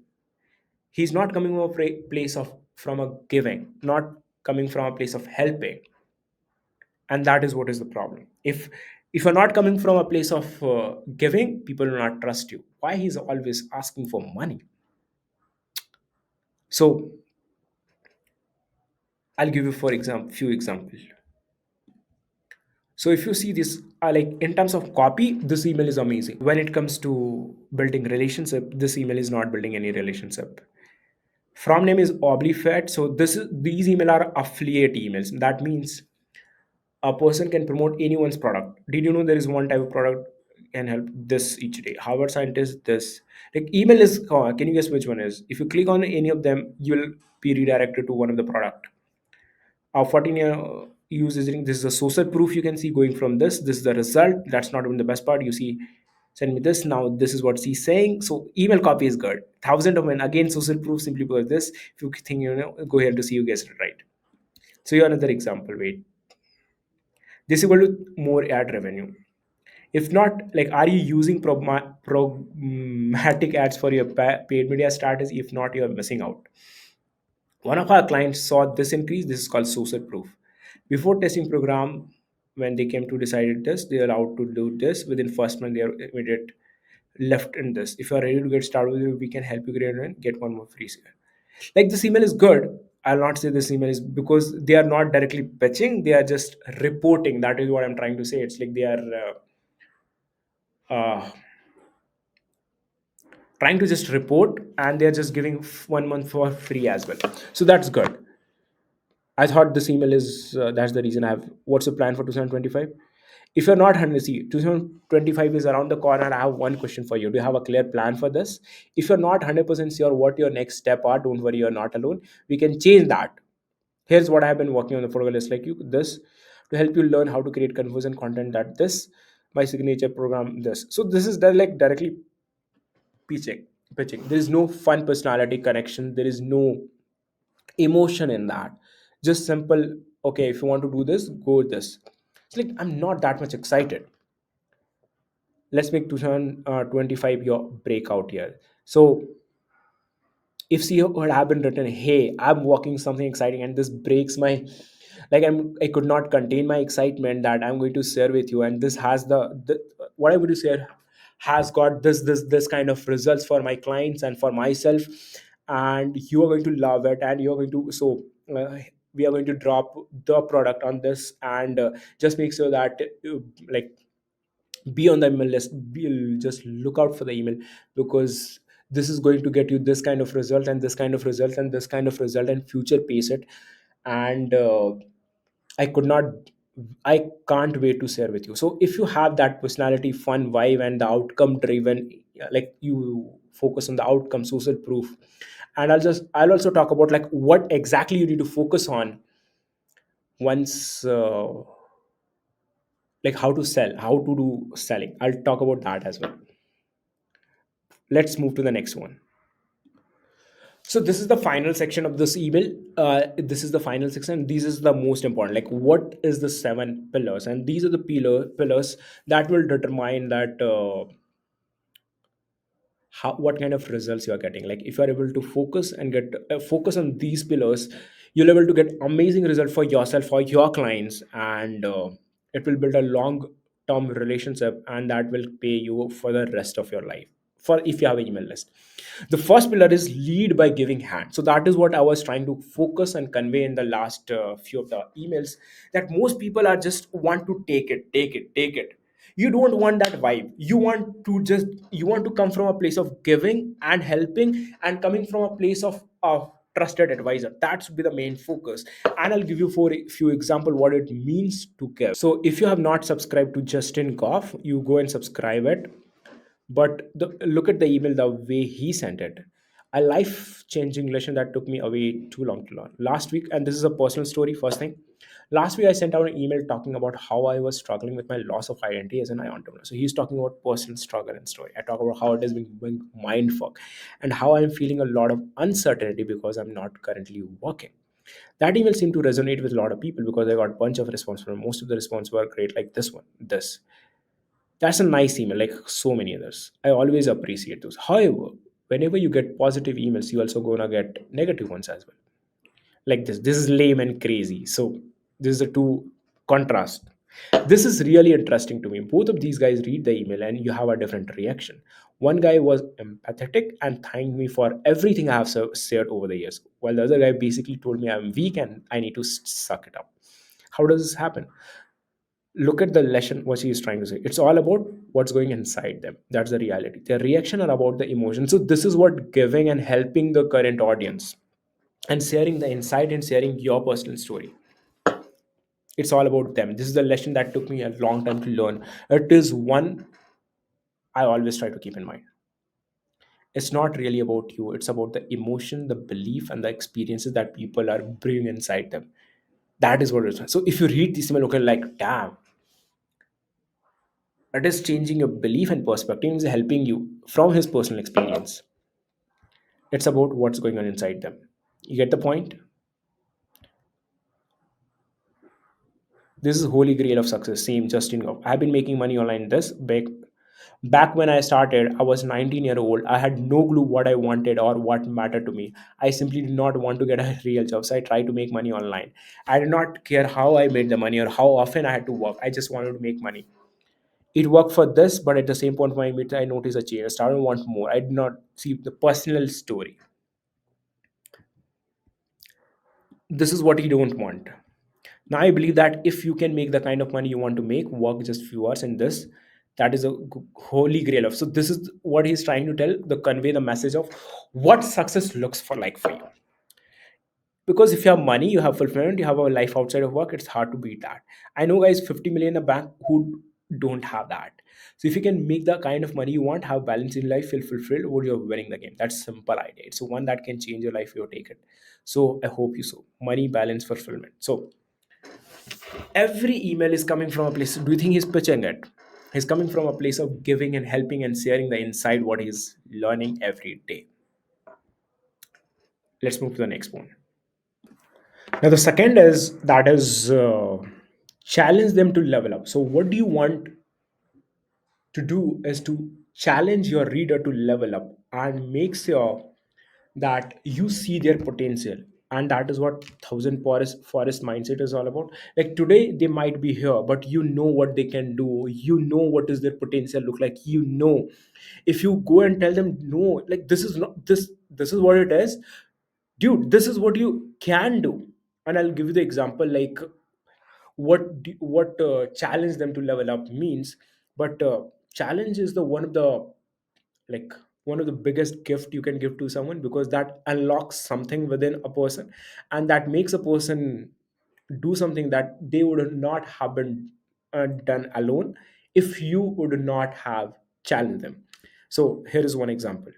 He's not coming from a place of from a giving, not coming from a place of helping. And that is what is the problem. If you're not coming from a place of giving, people will not trust you. Why he's always asking for money? So I'll give you for example few examples. So if you see this, like in terms of copy, this email is amazing. When it comes to building relationship, this email is not building any relationship. From name is oblifet. So these email are affiliate emails. That means a person can promote anyone's product. Did you know there is one type of product can help this each day? Harvard scientist, this. Like email is, can you guess which one is? If you click on any of them, you'll be redirected to one of the product. Our 14-year using this is a social proof. You can see going from this is the result. That's not even the best part. You see, send me this now. This is what she's saying. So email copy is good. Thousand of men again social proof simply because this. If you think go here to see you guessed it right. So here another example. Wait, this is equal to more ad revenue. If not, like, are you using programmatic ads for your paid media strategy? If not, you're missing out. One of our clients saw this increase. This is called social proof. Before testing program, when they came to decided this, they are allowed to do this. Within first month, they are immediate left in this. If you are ready to get started with it, we can help you create and get one more free share. Like this email is good. I'll not say this email is because they are not directly pitching. They are just reporting. That is what I'm trying to say. It's like they are trying to just report, and they're just giving 1 month for free as well. So that's good. I thought this email is that's the reason I have. What's the plan for 2025? If you're not 100, see, 2025 is around the corner. I have one question for you. Do you have a clear plan for this? If you're not 100% sure what your next step are, don't worry, you're not alone. We can change that. Here's what I've been working on the photo list like you this to help you learn how to create conversion content. That this my signature program this. So this is like directly pitching. Pitching. There is no fun personality connection. There is no emotion in that. Just simple. Okay, if you want to do this, go with this. It's like I'm not that much excited. Let's make 2025 your breakout year. So if CEO would have been written, hey, I'm working something exciting and this breaks my, like, I could not contain my excitement that I'm going to share with you, and this has the what I would share has got this kind of results for my clients and for myself, and you are going to love it, and you're going to we are going to drop the product on this, and just make sure that like be on the email list. Just look out for the email, because this is going to get you this kind of result and this kind of result and this kind of result, and future pace it. And i could not I can't wait to share with you. So if you have that personality, fun vibe, and the outcome driven, like you focus on the outcome, social proof. And I'll also talk about like what exactly you need to focus on once like how to sell, how to do selling. I'll talk about that as well. Let's move to the next one. So this is the final section of this email. This is the final section. This is the most important. Like, what is the 7 pillars? And these are the pillars that will determine that how what kind of results you are getting. Like, if you are able to focus and get focus on these pillars, you'll able to get amazing result for yourself, for your clients, and it will build a long term relationship, and that will pay you for the rest of your life. For if you have an email list, the first pillar is lead by giving hand. So that is what I was trying to focus and convey in the last few of the emails, that most people are just want to take it. You don't want that vibe. You want to come from a place of giving and helping, and coming from a place of trusted advisor. That should be the main focus. And I'll give you for a few example what it means to give. So if you have not subscribed to Justin Goff, you go and subscribe it. But look at the email, the way he sent it. A life changing lesson that took me away too long to learn. Last week, and this is a personal story, first thing. Last week, I sent out an email talking about how I was struggling with my loss of identity as an entrepreneur. So he's talking about personal struggle and story. I talk about how it has been mind fuck, and how I'm feeling a lot of uncertainty because I'm not currently working. That email seemed to resonate with a lot of people because I got a bunch of response from most of the response were great, like this one, this. That's a nice email, like so many others. I always appreciate those. However, whenever you get positive emails, you also gonna get negative ones as well. Like this. This is lame and crazy. So this is the two contrast. This is really interesting to me. Both of these guys read the email and you have a different reaction. One guy was empathetic and thanked me for everything I have shared over the years, while the other guy basically told me I'm weak and I need to suck it up. How does this happen? Look at the lesson what she is trying to say. It's all about what's going inside them. That's the reality. Their reaction are about the emotion. So this is what giving and helping the current audience and sharing the insight and sharing your personal story. It's all about them. This is the lesson that took me a long time to learn. It is one I always try to keep in mind. It's not really about you. It's about the emotion, the belief, and the experiences that people are bringing inside them. That is what it is. So if you read this email, okay, like, damn, it is changing your belief and perspective, is helping you from his personal experience. It's about what's going on inside them. You get the point? This is holy grail of success. Same Justin Go. I've been making money online. This back when I started, I was 19-year old. I had no clue what I wanted or what mattered to me. I simply did not want to get a real job, so I tried to make money online. I did not care how I made the money or how often I had to work. I just wanted to make money. It worked for this, but at the same point, I noticed a change. I started to want more. I did not see the personal story. This is what you don't want. Now I believe that if you can make the kind of money you want to make, work just few hours in this, that is a holy grail of. So this is what he's trying to tell, the convey the message of what success looks for like for you. Because if you have money, you have fulfillment, you have a life outside of work, it's hard to beat that. I know guys 50 million in a bank who don't have that. So if you can make the kind of money you want, have balance in life, feel fulfilled, what you're winning the game. That's simple idea. It's one that can change your life if you take it. So I hope you so money, balance, fulfillment. So every email is coming from a place. Do you think he's pitching it? He's coming from a place of giving and helping and sharing the inside what he's learning every day. Let's move to the next one. Now the second is that is challenge them to level up. So what do you want to do is to challenge your reader to level up and make sure that you see their potential. And that is what thousand forest mindset is all about. Like today they might be here, but you know what they can do, you know what is their potential look like, you know. If you go and tell them no, like this is not this is what it is, dude, this is what you can do. And I'll give you the example, like what challenge them to level up means. But challenge is the one of the, like, one of the biggest gift you can give to someone, because that unlocks something within a person, and that makes a person do something that they would not have been done alone if you would not have challenged them. So here is one example.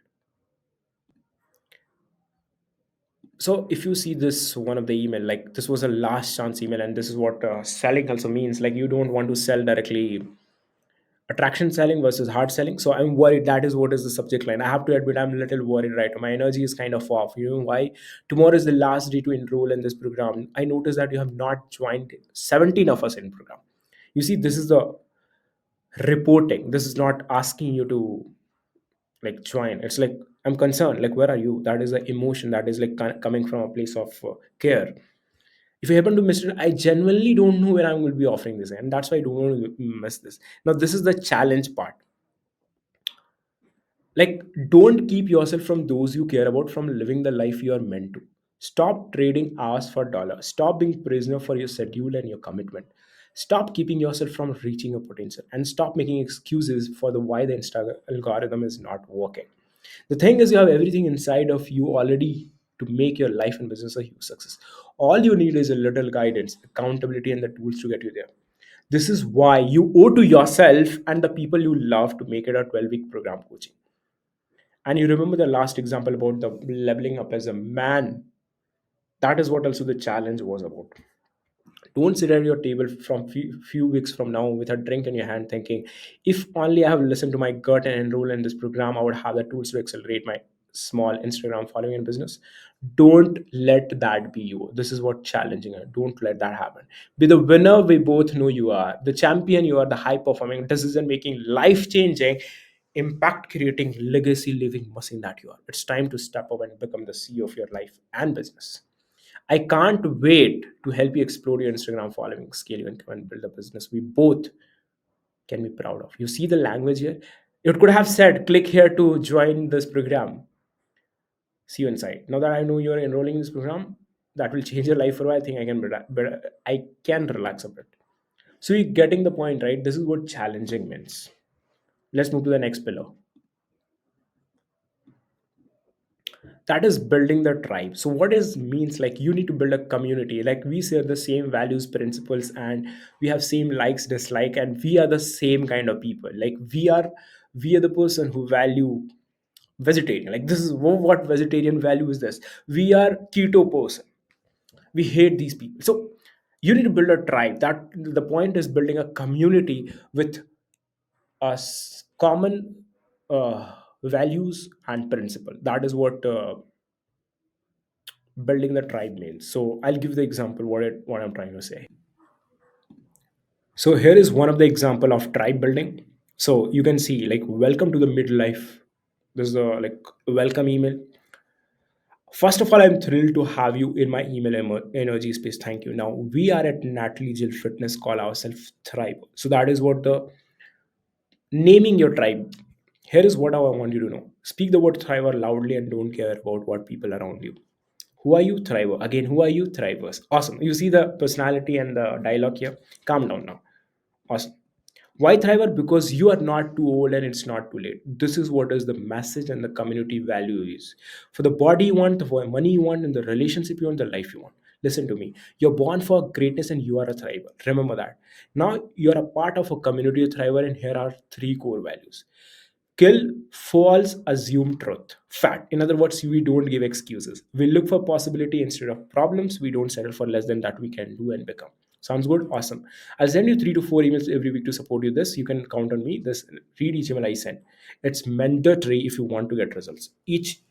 So if you see this one of the email, like this was a last chance email, and this is what selling also means. Like you don't want to sell directly, attraction selling versus hard selling. So I'm worried, that is what is the subject line. I have to admit I'm a little worried right now. My energy is kind of off. You know why? Tomorrow is the last day to enroll in this program. I noticed that you have not joined 17 of us in program. You see, this is the reporting. This is not asking you to like join. It's like, I'm concerned, like where are you? That is the emotion that is like coming from a place of care. If you happen to miss it, I genuinely don't know where I'm going to be offering this, and that's why I don't want to miss this. Now this is the challenge part. Like, don't keep yourself from those you care about from living the life you are meant to. Stop trading hours for dollars. Stop being prisoner for your schedule and your commitment. Stop keeping yourself from reaching your potential, and stop making excuses for the why the Instagram algorithm is not working. The thing is, you have everything inside of you already to make your life and business a huge success. All you need is a little guidance, accountability, and the tools to get you there. This is why you owe to yourself and the people you love to make it a 12-week program coaching. And you remember the last example about the leveling up as a man. That is what also the challenge was about. Don't sit at your table from few weeks from now with a drink in your hand thinking, if only I have listened to my gut and enroll in this program, I would have the tools to accelerate my small Instagram following and business. Don't let that be you. This is what challenging it. Don't let that happen. Be the winner we both know you are. The champion you are, the high performing, decision making, life changing, impact creating, legacy living machine that you are. It's time to step up and become the CEO of your life and business. I can't wait to help you explore your Instagram following, scale your income, and build a business we both can be proud of. You see the language here? It could have said, click here to join this program. See you inside. Now that I know you're enrolling in this program, that will change your life for a while. I think I can relax a bit. So you're getting the point, right? This is what challenging means. Let's move to the next pillar. That is building the tribe. So what is means, like, you need to build a community, like we share the same values, principles, and we have same likes, dislike, and we are the same kind of people. Like we are the person who value vegetarian. Like, this is what vegetarian value is. This, we are keto person, we hate these people. So you need to build a tribe. That the point is building a community with common values and principle. That is what building the tribe means. So I'll give the example what I'm trying to say. So here is one of the example of tribe building. So you can see, like, welcome to the midlife. This is a, like, welcome email. First of all, I'm thrilled to have you in my email energy space. Thank you. Now we are at Natalie Jill Fitness, call ourselves Thrive. So that is what the naming your tribe. Here is what I want you to know. Speak the word Thriver loudly and don't care about what people around you. Who are you, Thriver? Again, who are you, Thrivers? Awesome. You see the personality and the dialogue here. Calm down now. Awesome. Why Thriver? Because you are not too old and it's not too late. This is what is the message and the community value is. For the body you want, the money you want, and the relationship you want, the life you want. Listen to me. You're born for greatness and you are a thriver. Remember that. Now you're a part of a community thriver, and here are three core values. Kill false assume truth. Fact. In other words, we don't give excuses. We look for possibility instead of problems. We don't settle for less than that we can do and become. Sounds good? Awesome. I'll send you 3 to 4 emails every week to support you. This you can count on me. This, read each email I send. It's mandatory if you want to get results. Each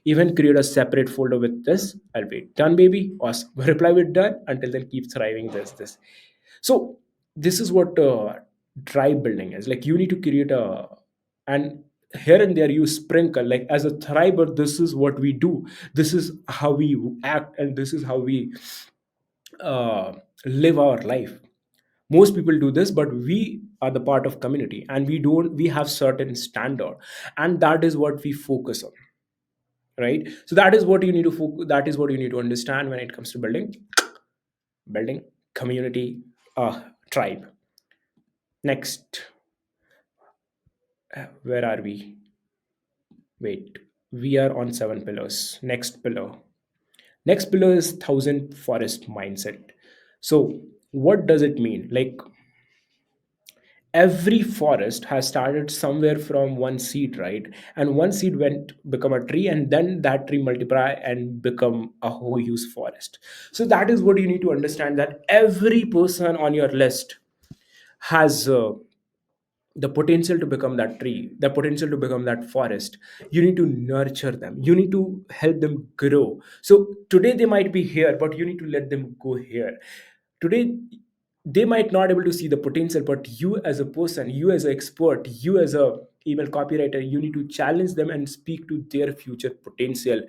even create a separate folder with this. I'll wait. Done, baby. Awesome. Reply with done. Until then, keep thriving. This. So this is what tribe building is. Like, you need to create a, and here and there you sprinkle, like, as a thriver, this is what we do, this is how we act, and this is how we uh, live our life. Most people do this, but we are the part of community, and we have certain standard, and that is what we focus on, right? So that is what you need to focus, that is what you need to understand when it comes to building community, tribe. Next, where are we? Wait, we are on 7 pillars. Next pillar is thousand forest mindset. So what does it mean? Like, every forest has started somewhere from one seed, right? And one seed went become a tree, and then that tree multiply and become a whole huge forest. So that is what you need to understand, that every person on your list has the potential to become that tree, the potential to become that forest. You need to nurture them, you need to help them grow. So today they might be here, but you need to let them go here. Today they might not able to see the potential, but you as a person, you as an expert, you as a email copywriter, you need to challenge them and speak to their future potential.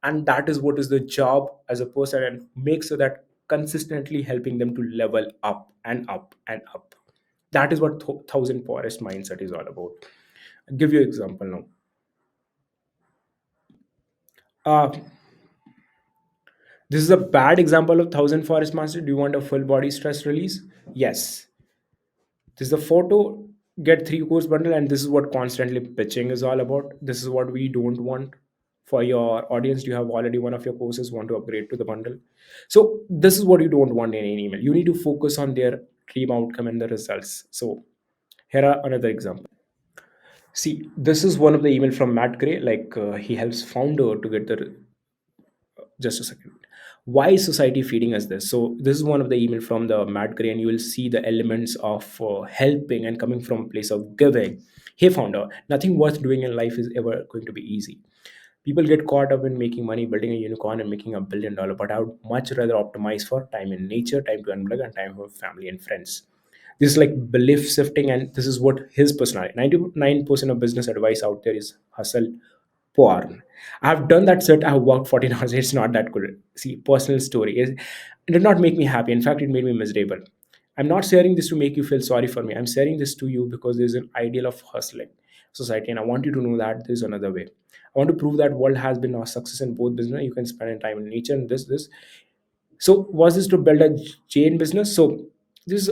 And that is what is the job as a person, and make sure that consistently helping them to level up and up and up. That is what thousand forest mindset is all about. I'll give you an example now. uh, this is a bad example of thousand forest mindset. Do you want a full body stress release? Yes. This is the photo. Get 3 course bundle, and this is what constantly pitching is all about. This is what we don't want for your audience. You have already one of your courses, want to upgrade to the bundle. So this is what you don't want in an email. You need to focus on their dream outcome and the results. So here are another example. See, this is one of the email from Matt Gray. Like, he helps founder to get the, just a second. Why is society feeding us this? So this is one of the email from the Matt Gray, and you will see the elements of helping and coming from a place of giving. Hey founder, nothing worth doing in life is ever going to be easy. People get caught up in making money, building a unicorn, and making $1 billion, but I would much rather optimize for time in nature, time to unplug, and time for family and friends. This is like belief shifting, and this is what his personality. 99% of business advice out there is hustle porn. I've done that set. I've worked 14 hours. It's not that good. See, personal story. It did not make me happy. In fact, it made me miserable. I'm not sharing this to make you feel sorry for me. I'm sharing this to you because there's an ideal of hustling society, and I want you to know that there's another way. I want to prove that world has been a success in both business. You can spend time in nature and this. So was this to build a chain business? So this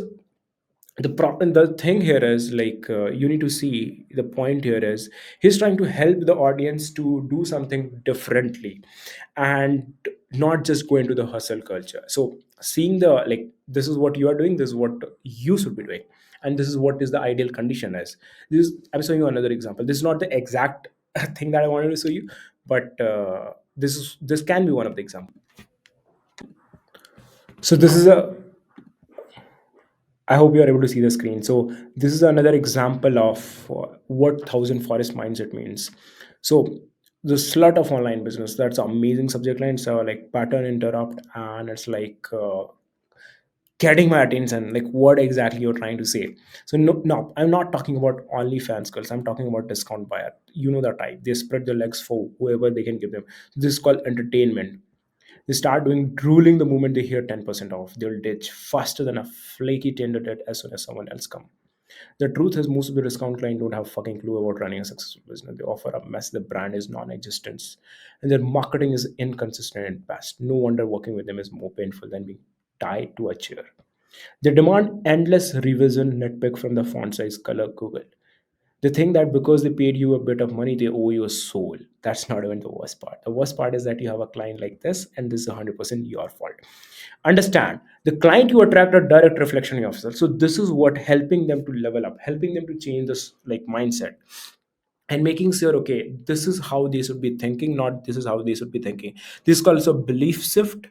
The thing here is like, you need to see the point here is he's trying to help the audience to do something differently and not just go into the hustle culture. So seeing the like, this is what you are doing, this is what you should be doing, and this is what is the ideal condition is. This I'm showing you another example. This is not the exact thing that I wanted to show you, but this can be one of the examples. So this is a I hope you are able to see the screen. So this is another example of what thousand forest mindset means. So the slut of online business. That's an amazing subject line. So like pattern interrupt, and it's like getting my attention. Like what exactly you're trying to say. So no, I'm not talking about OnlyFans girls. I'm talking about discount buyer. You know the type. They spread their legs for whoever they can give them. This is called entertainment. They start doing drooling the moment they hear 10% off. They'll ditch faster than a flaky Tinder date as soon as someone else come. The truth is most of the discount clients don't have fucking clue about running a successful business. They offer a mess. The brand is non-existent, and their marketing is inconsistent at best. No wonder working with them is more painful than being tied to a chair. They demand endless revision, nitpick from the font size, color, Google. They think that because they paid you a bit of money, they owe you a soul. That's not even the worst part. The worst part is that you have a client like this, and this is 100% your fault. Understand, the client you attract a direct reflection of yourself. So this is what helping them to level up, helping them to change this like mindset, and making sure, okay, this is how they should be thinking, not this is how they should be thinking. This is also belief shift.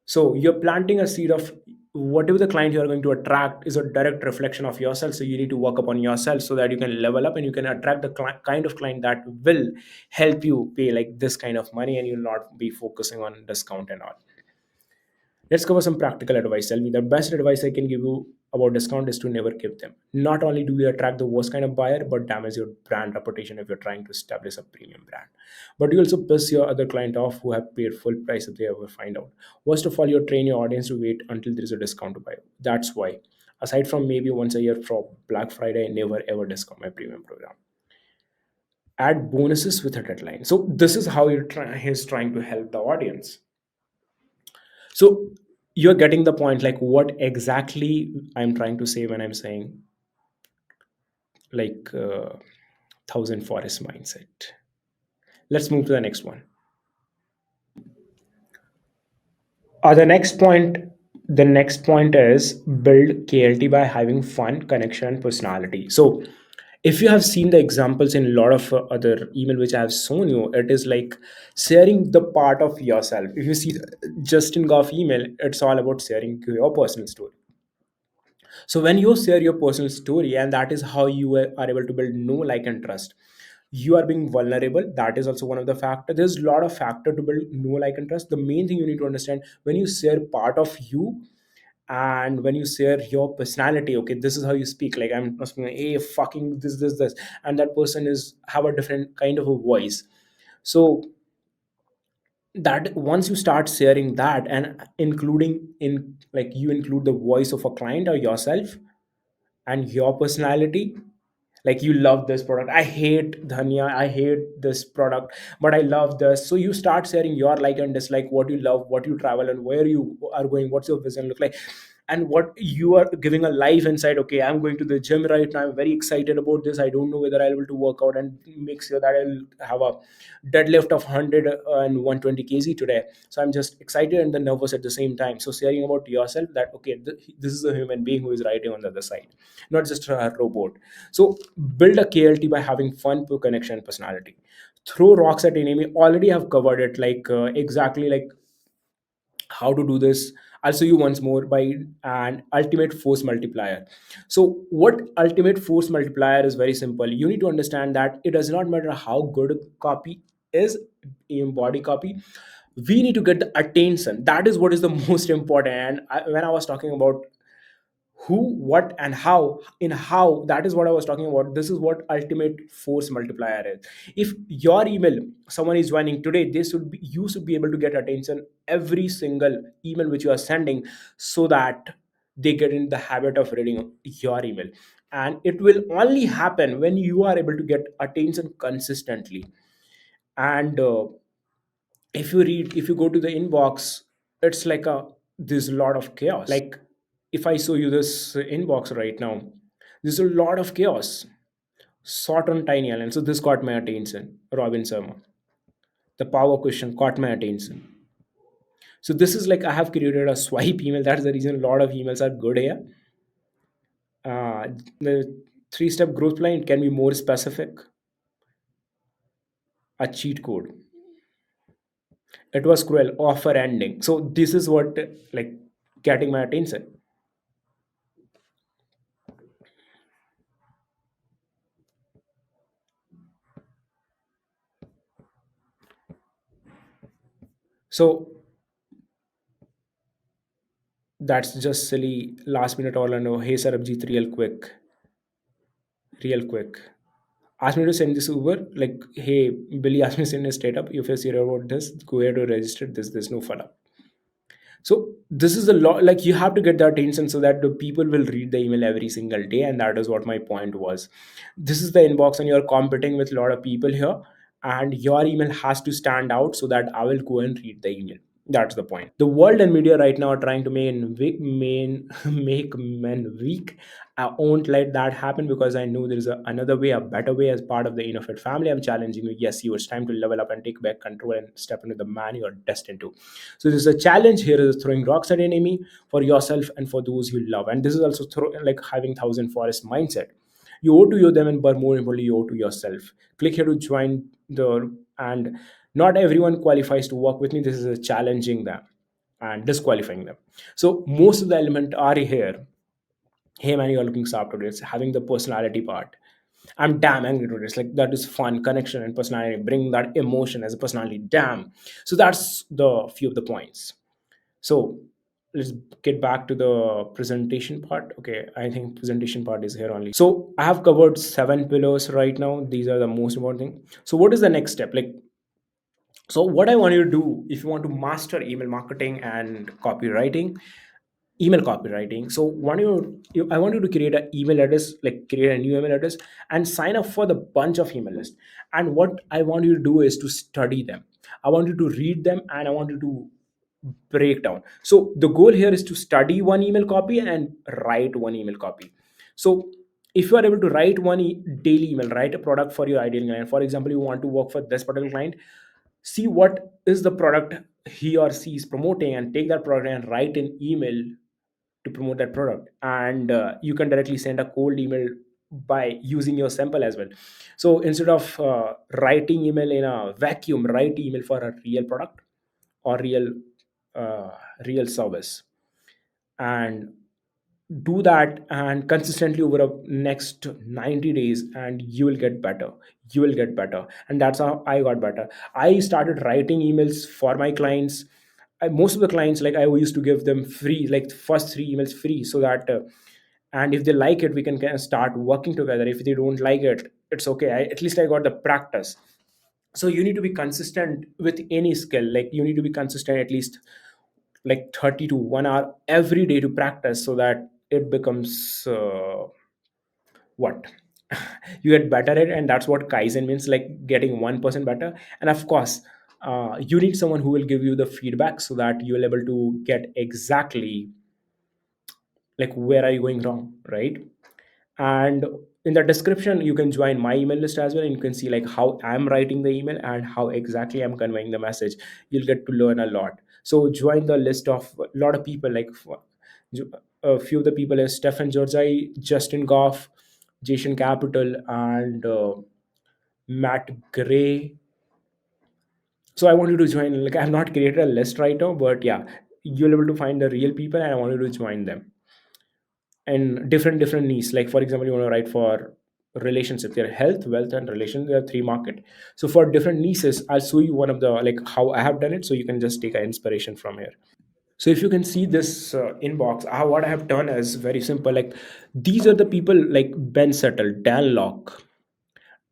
So you're planting a seed of whatever the client you are going to attract is a direct reflection of yourself. So you need to work upon yourself so that you can level up and you can attract the kind of client that will help you pay like this kind of money, and you'll not be focusing on discount and all. Let's cover some practical advice. Tell me the best advice I can give you about discount is to never give them. Not only do you attract the worst kind of buyer, but damage your brand reputation if you're trying to establish a premium brand. But you also piss your other client off who have paid full price if they ever find out. Worst of all, you train your audience to wait until there is a discount to buy. That's why, aside from maybe once a year for Black Friday, I never ever discount my premium program. Add bonuses with a deadline. So this is how he's trying to help the audience. So you're getting the point, like what exactly I'm trying to say when I'm saying like thousand forest mindset. Let's move to the next one. The next point is build KLT by having fun, connection, and personality. So if you have seen the examples in a lot of other email which I have shown you, it is like sharing the part of yourself. If you see Justin Goff email, it's all about sharing your personal story. So when you share your personal story, and that is how you are able to build know, like, and trust. You are being vulnerable. That is also one of the factor. There's a lot of factor to build know, like, and trust. The main thing you need to understand when you share part of you, and when you share your personality, okay, this is how you speak. Like I'm not speaking, hey, fucking this, and that person is have a different kind of a voice. So that once you start sharing that and including in like you include the voice of a client or yourself and your personality, like you love this product, I hate dhania, I hate this product, but I love this. So you start sharing your like and dislike, what you love, what you travel, and where you are going, what's your vision look like, and what you are giving a life inside. Okay, I'm going to the gym right now, I'm very excited about this, I don't know whether I'll be able to work out and make sure that I'll have a deadlift of 100 and 120 kg today. So I'm just excited and then nervous at the same time. So sharing about yourself that okay, this is a human being who is writing on the other side, not just a robot. So build a KLT by having fun, pure connection, personality. Throw rocks at enemy. Already have covered it, like exactly like how to do this. I'll show you once more by an ultimate force multiplier. So what ultimate force multiplier is very simple. You need to understand that it does not matter how good a copy is in body copy. We need to get the attention. That is what is the most important. And when I was talking about who, what, and how, in how, that is what I was talking about. This is what ultimate force multiplier is. If your email, someone is joining today, they should be, you should be able to get attention every single email which you are sending, so that they get in the habit of reading your email. And it will only happen when you are able to get attention consistently. And if you go to the inbox, it's like a there's a lot of chaos. Like If I show you this inbox right now, there's a lot of chaos. Sort on tiny island. So this caught my attention. Robin Sharma. The power question caught my attention. So this is like I have created a swipe email. That's the reason a lot of emails are good here. The three-step growth plan can be more specific. A cheat code. It was cruel. Offer ending. So this is what like getting my attention. So that's just silly last minute Orlando. Hey Sarabjit, real quick. Ask me to send this Uber. Like, hey, Billy asked me to send a straight up. If you're serious about this, go ahead to register. There's no follow up. So this is a lot. Like you have to get the attention so that the people will read the email every single day, and that is what my point was. This is the inbox, and you're competing with a lot of people here, and your email has to stand out so that I will go and read the email. That's the point. The world and media right now are trying to make men weak. I won't let that happen because I know there is another way, a better way. As part of the Innofit family, I'm challenging you. Yes, you. It's time to level up and take back control and step into the man you are destined to. So there's a challenge here is throwing rocks at enemy for yourself and for those you love. And this is also like having thousand forest mindset. You owe to your them, and but more importantly, you owe to yourself. Click here to join the and not everyone qualifies to work with me. This is a challenging them and disqualifying them. So most of the element are here. Hey man, you're looking sharp today. It's having the personality part. I'm damn angry today. It's like that is fun, connection and personality. Bring that emotion as a personality. Damn. So that's the few of the points. So let's get back to the presentation part. Okay, I think presentation part is here only. So I have covered 7 pillars right now. These are the most important thing. So what is the next step? Like, so what I want you to do if you want to master email marketing and copywriting, email copywriting. So I want you to create an email address, like create a new email address and sign up for the bunch of email list. And what I want you to do is to study them. I want you to read them and I want you to break down. So the goal here is to study one email copy and write one email copy. So if you are able to write one daily email, write a product for your ideal client. For example, you want to work for this particular client, see what is the product he or she is promoting and take that product and write an email to promote that product. And you can directly send a cold email by using your sample as well. So instead of writing email in a vacuum, write email for a real product or uh, real service, and do that and consistently over a next 90 days and you will get better. You will get better. And that's how I got better. I started writing emails for my clients. Most of the clients, like I used to give them free, like first 3 emails free, so that and if they like it, we can kind of start working together. If they don't like it, it's okay. At least I got the practice. So you need to be consistent with any skill. Like you need to be consistent at least like 30 to 1 hour every day to practice so that it becomes what you get better at. And that's what kaizen means, like getting 1% better. And of course, you need someone who will give you the feedback so that you will able to get exactly like where are you going wrong, right? And in the description you can join my email list as well, and you can see like how I'm writing the email and how exactly I'm conveying the message. You'll get to learn a lot. So join the list of a lot of people, like a few of the people is Stefan Georgi, Justin Goff, Jason Capital, and Matt Gray. So I want you to join. Like I have not created a list right now, but yeah, you'll able to find the real people and I want you to join them. And different needs, like for example, you want to write for relationship, there are health, wealth and relation, there are three market. So for different niches, I'll show you one of the like how I have done it, so you can just take an inspiration from here. So if you can see this inbox, what I have done is very simple. Like these are the people like Ben Settle, Dan Locke,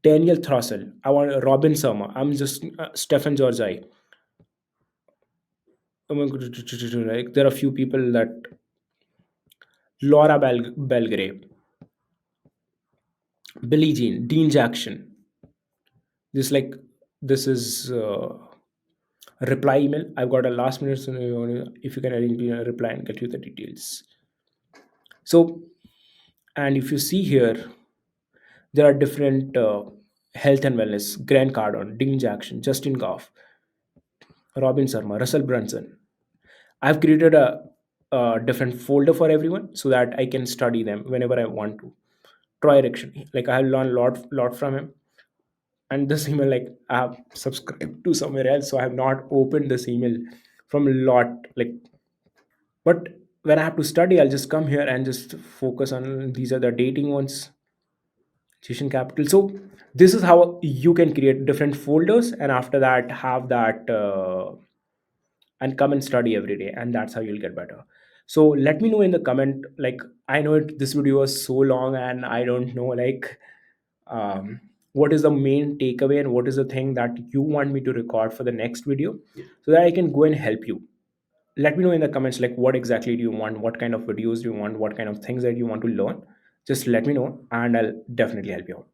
Daniel Throssell, I want Robin Sharma, I'm just Stephen Georgi. Like there are a few people that Laura Belgrave, Billie Jean, Dean Jackson. This like this is reply email. I've got a last minute, so if you can arrange me a reply and get you the details. So, and if you see here, there are different health and wellness: Grant Cardone, Dean Jackson, Justin Goff, Robin Sharma, Russell Brunson. I've created a different folder for everyone so that I can study them whenever I want to. Troy Erickson, like I have learned lot from him. And this email, like I have subscribed to somewhere else, so I have not opened this email from a lot. Like, but when I have to study, I'll just come here and just focus on these are the dating ones, Asian capital. So this is how you can create different folders, and after that have that and come and study every day, and that's how you'll get better. So let me know in the comment. Like, I know this video was so long, and I don't know, like, um, what is the main takeaway and what is the thing that you want me to record for the next video, so that I can go and help you. Let me know in the comments, like, what exactly do you want, what kind of videos do you want, what kind of things that you want to learn. Just let me know, and I'll definitely help you out.